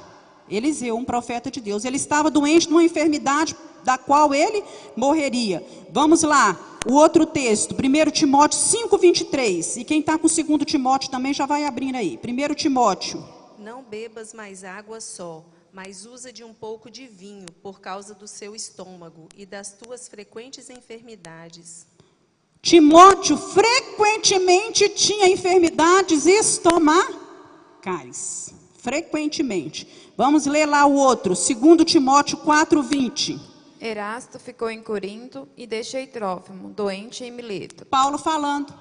Eliseu, um profeta de Deus. Ele estava doente de uma enfermidade da qual ele morreria. Vamos lá, o outro texto, 1 Timóteo 5:23. E quem está com 2 Timóteo também já vai abrindo aí. 1 Timóteo. Não bebas mais água só, mas usa de um pouco de vinho, por causa do seu estômago e das tuas frequentes enfermidades. Timóteo frequentemente tinha enfermidades estomacais. Frequentemente. Vamos ler lá o outro, 2 Timóteo 4:20. Erasto ficou em Corinto e deixei Trófimo, doente em Mileto. Paulo falando,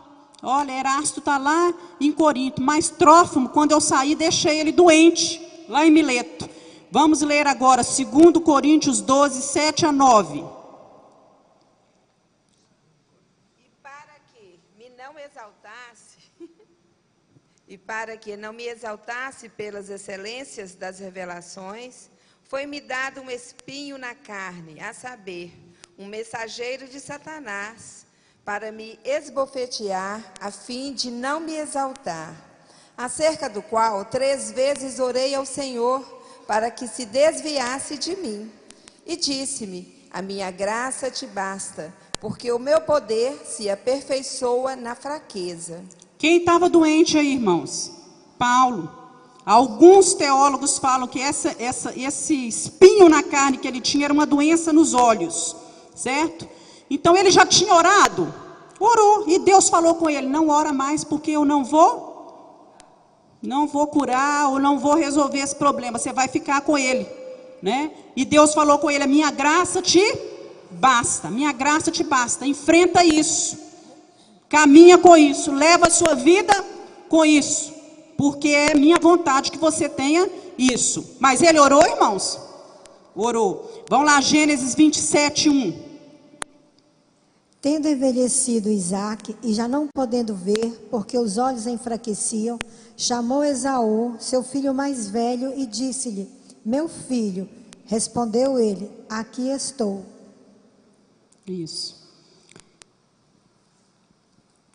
olha, Erasto está lá em Corinto, mas Trófimo, quando eu saí, deixei ele doente, lá em Mileto. Vamos ler agora, 2 Coríntios 12, 7-9. E para que não me exaltasse pelas excelências das revelações, foi-me dado um espinho na carne, a saber, um mensageiro de Satanás, para me esbofetear, a fim de não me exaltar. Acerca do qual 3 vezes orei ao Senhor, para que se desviasse de mim. E disse-me: a minha graça te basta, porque o meu poder se aperfeiçoa na fraqueza. Quem estava doente aí, irmãos? Paulo. Alguns teólogos falam que esse espinho na carne que ele tinha era uma doença nos olhos, certo? Então ele já tinha orado? Orou. E Deus falou com ele: não ora mais, porque eu não vou curar ou não vou resolver esse problema. Você vai ficar com ele, né? E Deus falou com ele: a minha graça te basta. Minha graça te basta. Enfrenta isso. Caminha com isso, leva a sua vida com isso, porque é minha vontade que você tenha isso. Mas ele orou, irmãos? Orou. Vamos lá, Gênesis 27:1. Tendo envelhecido Isaque, e já não podendo ver, porque os olhos enfraqueciam, chamou Esaú, seu filho mais velho, e disse-lhe: meu filho. Respondeu ele: aqui estou. Isso.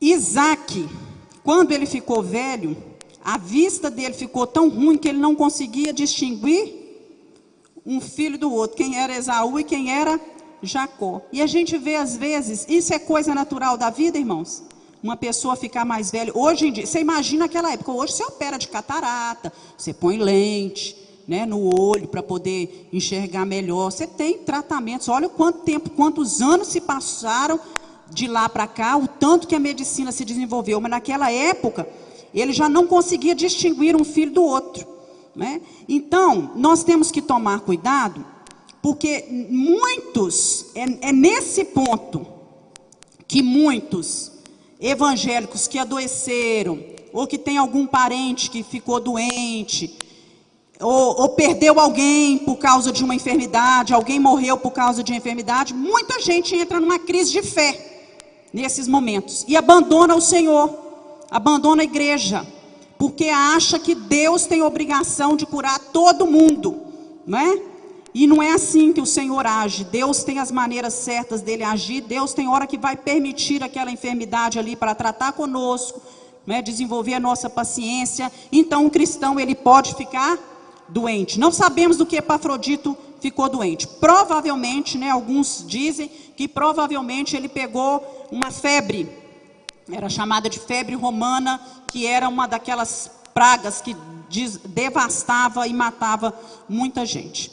Isaque, quando ele ficou velho, a vista dele ficou tão ruim que ele não conseguia distinguir um filho do outro, quem era Esaú e quem era Jacó. E a gente vê às vezes, isso é coisa natural da vida, irmãos? Uma pessoa ficar mais velha. Hoje em dia, você imagina aquela época, hoje você opera de catarata, você põe lente, né, no olho para poder enxergar melhor. Você tem tratamentos, olha quanto tempo, quantos anos se passaram de lá para cá, o tanto que a medicina se desenvolveu, mas naquela época, ele já não conseguia distinguir um filho do outro, né? Então, nós temos que tomar cuidado, porque muitos, é nesse ponto, que muitos evangélicos que adoeceram, ou que tem algum parente que ficou doente, ou perdeu alguém por causa de uma enfermidade, alguém morreu por causa de uma enfermidade, muita gente entra numa crise de fé, nesses momentos, e abandona o Senhor, abandona a igreja, porque acha que Deus tem obrigação de curar todo mundo, não é? E não é assim que o Senhor age. Deus tem as maneiras certas dele agir. Deus tem hora que vai permitir aquela enfermidade ali para tratar conosco, né, desenvolver a nossa paciência. Então o cristão ele pode ficar doente. Não sabemos do que Epafrodito ficou doente. Provavelmente, né, alguns dizem que provavelmente ele pegou uma febre, era chamada de febre romana, que era uma daquelas pragas que devastava e matava muita gente.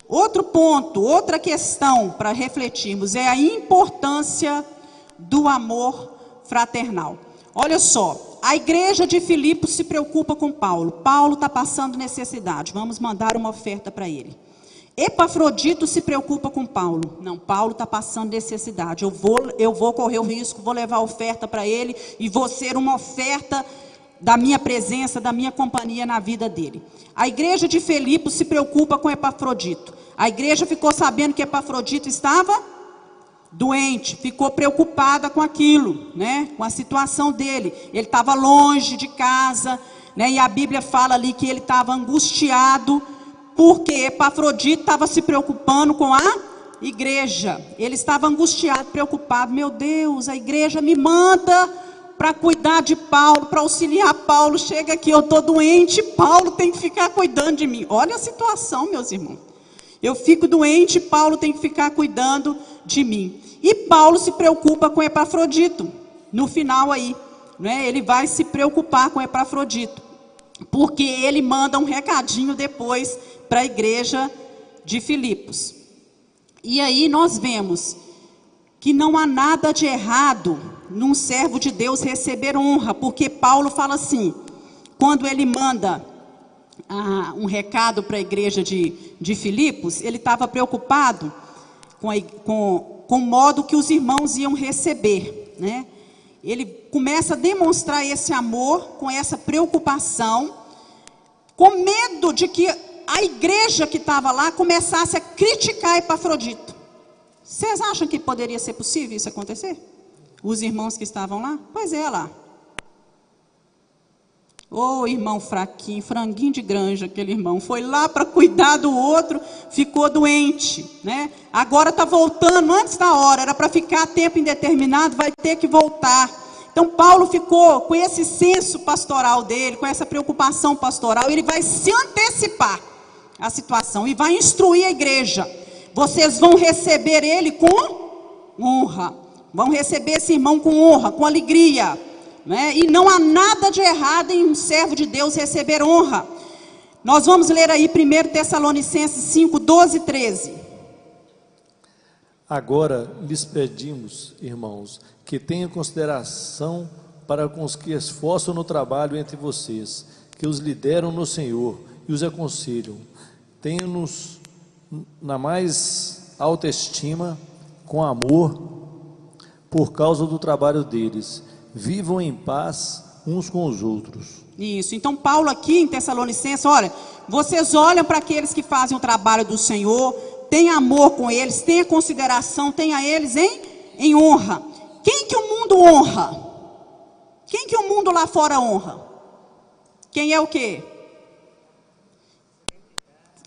Outro ponto, outra questão para refletirmos é a importância do amor fraternal. Olha só, a igreja de Filipos se preocupa com Paulo. Paulo está passando necessidade, vamos mandar uma oferta para ele. Epafrodito se preocupa com Paulo. Não, Paulo está passando necessidade. Eu vou correr o risco, vou levar oferta para ele e vou ser uma oferta da minha presença, da minha companhia na vida dele. A igreja de Filipos se preocupa com Epafrodito. A igreja ficou sabendo que Epafrodito estava doente, ficou preocupada com aquilo, né? Com a situação dele. Ele estava longe de casa, né? E a Bíblia fala ali que ele estava angustiado, porque Epafrodito estava se preocupando com a igreja. Ele estava angustiado, preocupado. Meu Deus, a igreja me manda para cuidar de Paulo, para auxiliar Paulo. Chega aqui, eu estou doente, Paulo tem que ficar cuidando de mim. Olha a situação, meus irmãos. Eu fico doente, Paulo tem que ficar cuidando de mim. E Paulo se preocupa com Epafrodito. No final aí, né, ele vai se preocupar com Epafrodito, porque ele manda um recadinho depois para a igreja de Filipos. E aí nós vemos que não há nada de errado num servo de Deus receber honra, porque Paulo fala assim, quando ele manda um recado para a igreja de Filipos, ele estava preocupado com o modo que os irmãos iam receber, né? Ele começa a demonstrar esse amor com essa preocupação, com medo de que a igreja que estava lá começasse a criticar Epafrodito. Vocês acham que poderia ser possível isso acontecer? Os irmãos que estavam lá? Pois é, lá. Ô, irmão fraquinho, franguinho de granja, aquele irmão, foi lá para cuidar do outro, ficou doente, né? Agora está voltando antes da hora, era para ficar a tempo indeterminado, vai ter que voltar. Então Paulo ficou com esse senso pastoral dele, com essa preocupação pastoral, ele vai se antecipar à situação e vai instruir a igreja. Vocês vão receber ele com honra, vão receber esse irmão com honra, com alegria, né? E não há nada de errado em um servo de Deus receber honra. Nós vamos ler aí 1 Tessalonicenses 5, 12 e 13. Agora lhes pedimos, irmãos, que tenham consideração para com os que esforçam no trabalho entre vocês, que os lideram no Senhor e os aconselham. Tenham-nos na mais alta estima, com amor, por causa do trabalho deles. Vivam em paz uns com os outros. Isso, então Paulo aqui em Tessalonicenses, olha, vocês olham para aqueles que fazem o trabalho do Senhor, tenha amor com eles, tenha consideração, tenha eles em honra. Quem que o mundo honra? Quem que o mundo lá fora honra? Quem é o quê?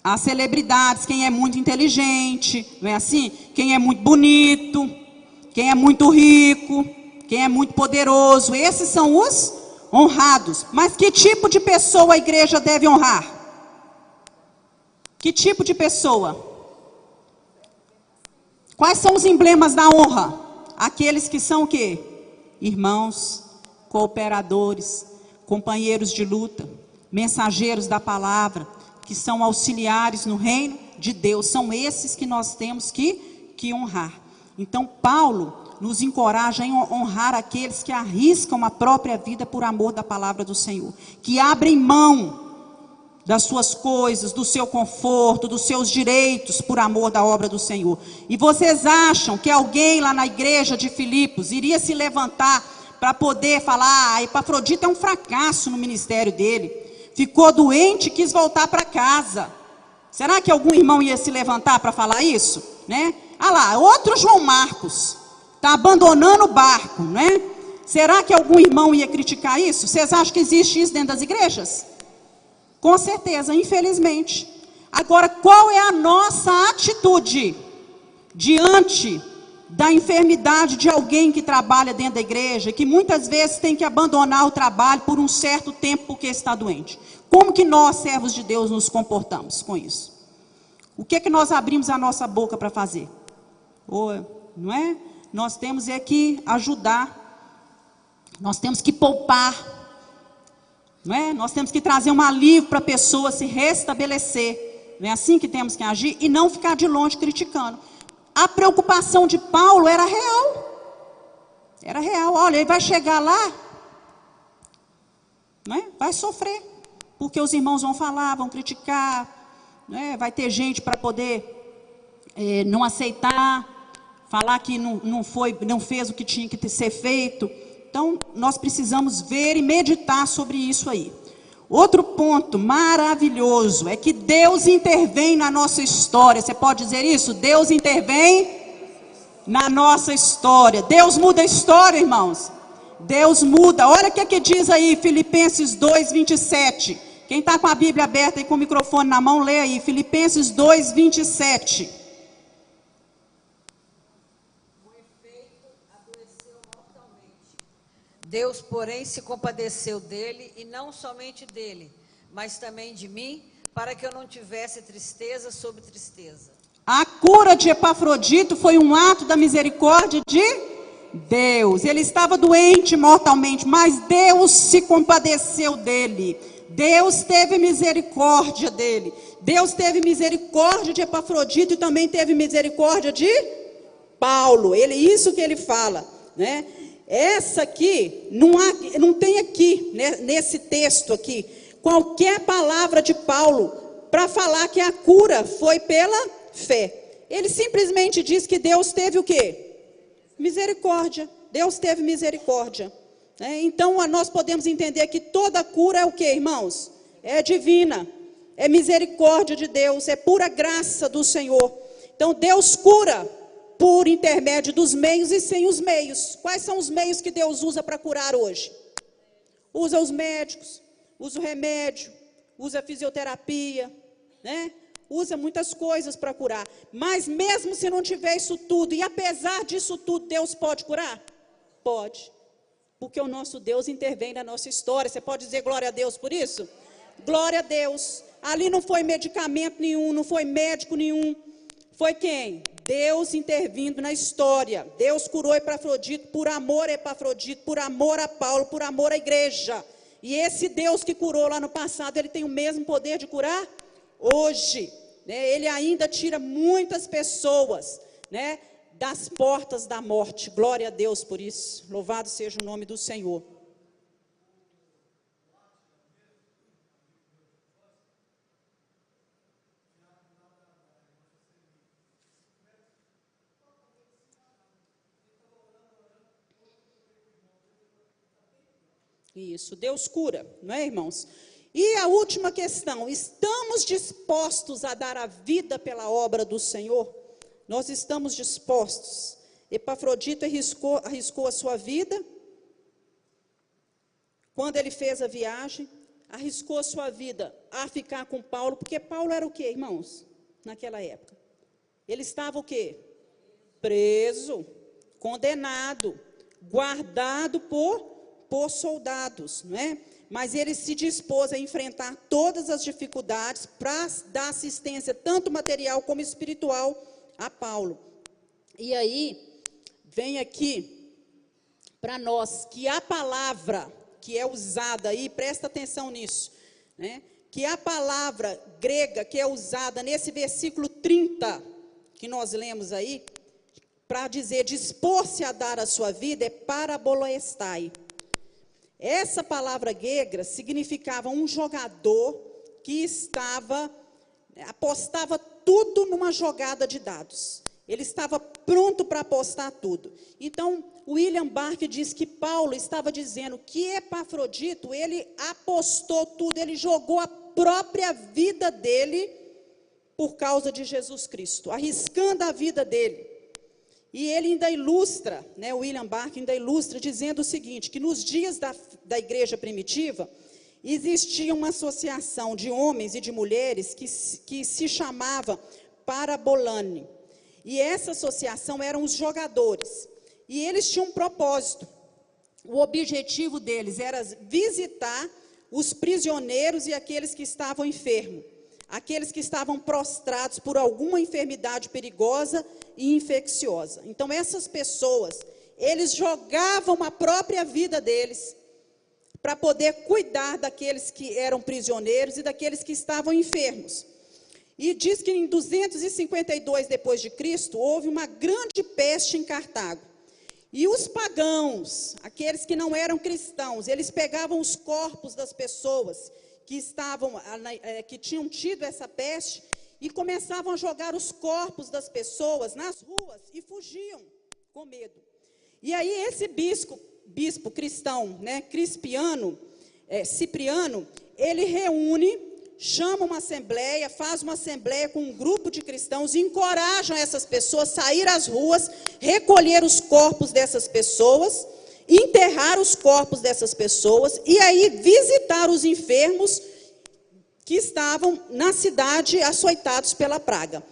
As celebridades, quem é muito inteligente, não é assim? Quem é muito bonito, quem é muito rico, quem é muito poderoso, esses são os honrados. Mas que tipo de pessoa a igreja deve honrar? Que tipo de pessoa? Quais são os emblemas da honra? Aqueles que são o quê? Irmãos, cooperadores, companheiros de luta, mensageiros da palavra, que são auxiliares no reino de Deus. São esses que nós temos que honrar. Então Paulo nos encoraja a honrar aqueles que arriscam a própria vida por amor da palavra do Senhor, que abrem mão das suas coisas, do seu conforto, dos seus direitos por amor da obra do Senhor. E vocês acham que alguém lá na igreja de Filipos iria se levantar para poder falar, Epafrodito é um fracasso no ministério dele, ficou doente e quis voltar para casa? Será que algum irmão ia se levantar para falar isso? Né? Ah lá, outro João Marcos está abandonando o barco, né? Será que algum irmão ia criticar isso? Vocês acham que existe isso dentro das igrejas? Com certeza, infelizmente. Agora, qual é a nossa atitude diante da enfermidade de alguém que trabalha dentro da igreja, que muitas vezes tem que abandonar o trabalho por um certo tempo porque está doente. Como que nós, servos de Deus, nos comportamos com isso? O que é que nós abrimos a nossa boca para fazer? Não é? Nós temos que ajudar, nós temos que poupar, não é? Nós temos que trazer um alívio para a pessoa se restabelecer. Não é assim que temos que agir e não ficar de longe criticando. A preocupação de Paulo era real. Era real. Olha, ele vai chegar lá, não é? Vai sofrer, porque os irmãos vão falar, vão criticar, não é? Vai ter gente para poder não aceitar, falar que não fez o que tinha que ser feito. Então, nós precisamos ver e meditar sobre isso aí. Outro ponto maravilhoso é que Deus intervém na nossa história. Você pode dizer isso? Deus intervém na nossa história. Deus muda a história, irmãos. Deus muda. Olha o que diz aí, Filipenses 2, 27. Quem está com a Bíblia aberta e com o microfone na mão, lê aí, Filipenses 2, 27. Deus, porém, se compadeceu dele, e não somente dele, mas também de mim, para que eu não tivesse tristeza sobre tristeza. A cura de Epafrodito foi um ato da misericórdia de Deus. Ele estava doente mortalmente, mas Deus se compadeceu dele. Deus teve misericórdia dele. Deus teve misericórdia de Epafrodito e também teve misericórdia de Paulo. Isso que ele fala, né? Essa aqui, não tem aqui, né, nesse texto aqui, qualquer palavra de Paulo para falar que a cura foi pela fé. Ele simplesmente diz que Deus teve o quê? Misericórdia. Deus teve misericórdia. Então, nós podemos entender que toda cura é o quê, irmãos? É divina, é misericórdia de Deus, é pura graça do Senhor. Então, Deus cura por intermédio dos meios e sem os meios. Quais são os meios que Deus usa para curar hoje? Usa os médicos, usa o remédio, usa a fisioterapia, né? Usa muitas coisas para curar. Mas mesmo se não tiver isso tudo, e apesar disso tudo, Deus pode curar? Pode. Porque o nosso Deus intervém na nossa história. Você pode dizer glória a Deus por isso? Glória a Deus. Ali não foi medicamento nenhum, não foi médico nenhum. Foi quem? Deus intervindo na história. Deus curou Epafrodito por amor a Epafrodito, por amor a Paulo, por amor à igreja. E esse Deus que curou lá no passado, ele tem o mesmo poder de curar hoje, né? Ele ainda tira muitas pessoas, né, das portas da morte. Glória a Deus por isso. Louvado seja o nome do Senhor. Isso, Deus cura, não é, irmãos? E a última questão, estamos dispostos a dar a vida pela obra do Senhor? Nós estamos dispostos. Epafrodito arriscou a sua vida, quando ele fez a viagem, arriscou a sua vida a ficar com Paulo, porque Paulo era o quê, irmãos? Naquela época. Ele estava o quê? Preso, condenado, guardado por soldados, não é? Mas ele se dispôs a enfrentar todas as dificuldades para dar assistência, tanto material como espiritual, a Paulo. E aí, vem aqui para nós que a palavra que é usada aí, presta atenção nisso, né? Que a palavra grega que é usada nesse versículo 30, que nós lemos aí, para dizer dispor-se a dar a sua vida, é paraboloestai. Essa palavra grega significava um jogador que apostava tudo numa jogada de dados. Ele estava pronto para apostar tudo. Então, William Barclay diz que Paulo estava dizendo que Epafrodito, ele apostou tudo, ele jogou a própria vida dele por causa de Jesus Cristo, arriscando a vida dele. E ele ainda ilustra, né, o William Barclay ainda ilustra dizendo o seguinte, que nos dias da igreja primitiva, existia uma associação de homens e de mulheres que se chamava Parabolani. E essa associação eram os jogadores. E eles tinham um propósito. O objetivo deles era visitar os prisioneiros e aqueles que estavam enfermos, aqueles que estavam prostrados por alguma enfermidade perigosa e infecciosa. Então, essas pessoas, eles jogavam a própria vida deles para poder cuidar daqueles que eram prisioneiros e daqueles que estavam enfermos. E diz que em 252 depois de Cristo houve uma grande peste em Cartago. E os pagãos, aqueles que não eram cristãos, eles pegavam os corpos das pessoas que tinham tido essa peste e começavam a jogar os corpos das pessoas nas ruas e fugiam com medo. E aí esse bispo cristão, Cipriano, ele reúne, chama uma assembleia, faz uma assembleia com um grupo de cristãos e encorajam essas pessoas a sair às ruas, recolher os corpos dessas pessoas, enterrar os corpos dessas pessoas e aí visitar os enfermos que estavam na cidade açoitados pela praga.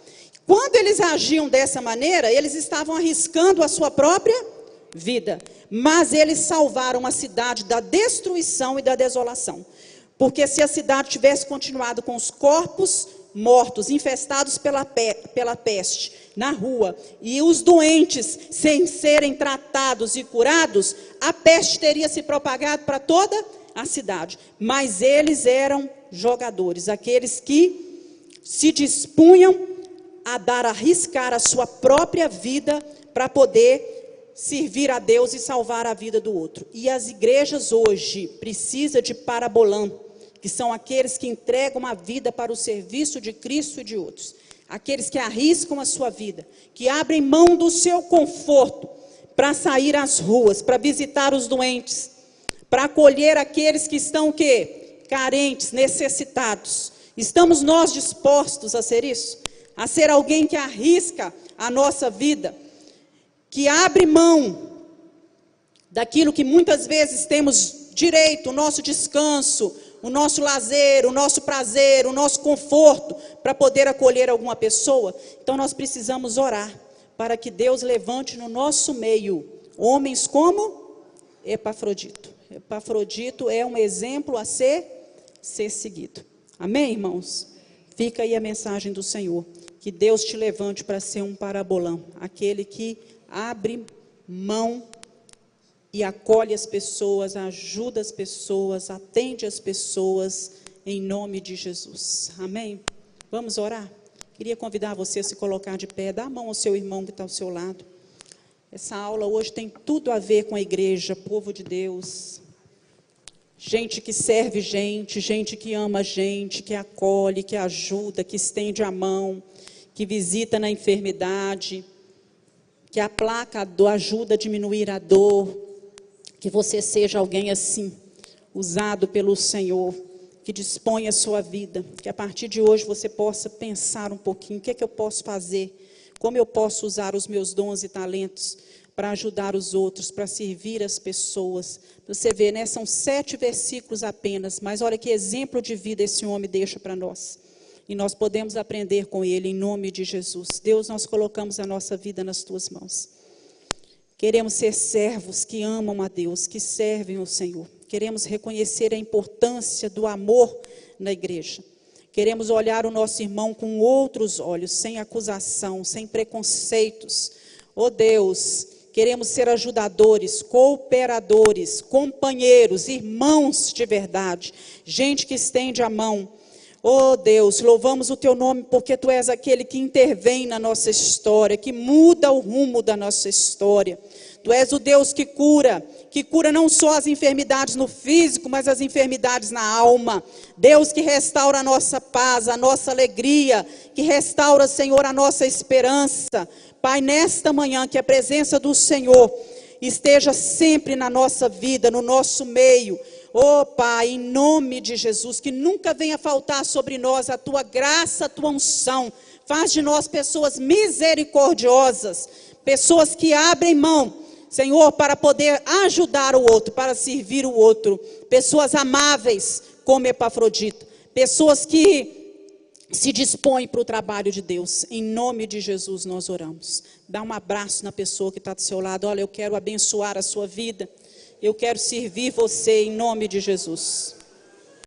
Quando eles agiam dessa maneira, eles estavam arriscando a sua própria vida, mas eles salvaram a cidade da destruição e da desolação. Porque se a cidade tivesse continuado com os corpos mortos, infestados pela peste, na rua, e os doentes sem serem tratados e curados, a peste teria se propagado para toda a cidade. Mas eles eram jogadores, aqueles que se dispunham a arriscar a sua própria vida para poder servir a Deus e salvar a vida do outro. E as igrejas hoje precisam de parabolã, que são aqueles que entregam a vida para o serviço de Cristo e de outros. Aqueles que arriscam a sua vida, que abrem mão do seu conforto para sair às ruas, para visitar os doentes, para acolher aqueles que estão carentes, necessitados. Estamos nós dispostos a ser isso? A ser alguém que arrisca a nossa vida, que abre mão daquilo que muitas vezes temos direito, o nosso descanso, o nosso lazer, o nosso prazer, o nosso conforto, para poder acolher alguma pessoa? Então nós precisamos orar para que Deus levante no nosso meio homens como Epafrodito. Epafrodito é um exemplo a ser seguido. Amém, irmãos? Fica aí a mensagem do Senhor. Que Deus te levante para ser um parabolão, aquele que abre mão e acolhe as pessoas, ajuda as pessoas, atende as pessoas, em nome de Jesus. Amém? Vamos orar? Queria convidar você a se colocar de pé, dá a mão ao seu irmão que está ao seu lado. Essa aula hoje tem tudo a ver com a igreja, povo de Deus. Gente que serve gente que ama gente, que acolhe, que ajuda, que estende a mão, que visita na enfermidade, que aplaca, ajuda a diminuir a dor. Que você seja alguém assim, usado pelo Senhor, que dispõe a sua vida, que a partir de hoje você possa pensar um pouquinho, o que é que eu posso fazer, como eu posso usar os meus dons e talentos para ajudar os outros, para servir as pessoas. Você vê, né, são 7 versículos apenas, mas olha que exemplo de vida esse homem deixa para nós. E nós podemos aprender com ele, em nome de Jesus. Deus, nós colocamos a nossa vida nas tuas mãos. Queremos ser servos que amam a Deus, que servem ao Senhor. Queremos reconhecer a importância do amor na igreja. Queremos olhar o nosso irmão com outros olhos, sem acusação, sem preconceitos. Oh Deus, queremos ser ajudadores, cooperadores, companheiros, irmãos de verdade. Gente que estende a mão. Oh Deus, louvamos o teu nome porque tu és aquele que intervém na nossa história, que muda o rumo da nossa história. Tu és o Deus que cura não só as enfermidades no físico, mas as enfermidades na alma. Deus que restaura a nossa paz, a nossa alegria, que restaura, Senhor, a nossa esperança. Pai, nesta manhã, que a presença do Senhor esteja sempre na nossa vida, no nosso meio. Oh Pai, em nome de Jesus, que nunca venha faltar sobre nós a tua graça, a tua unção. Faz de nós pessoas misericordiosas, pessoas que abrem mão, Senhor, para poder ajudar o outro, para servir o outro. Pessoas amáveis, como Epafrodito. Pessoas que se dispõe para o trabalho de Deus. Em nome de Jesus nós oramos. Dá um abraço na pessoa que está do seu lado. Olha, eu quero abençoar a sua vida. Eu quero servir você em nome de Jesus.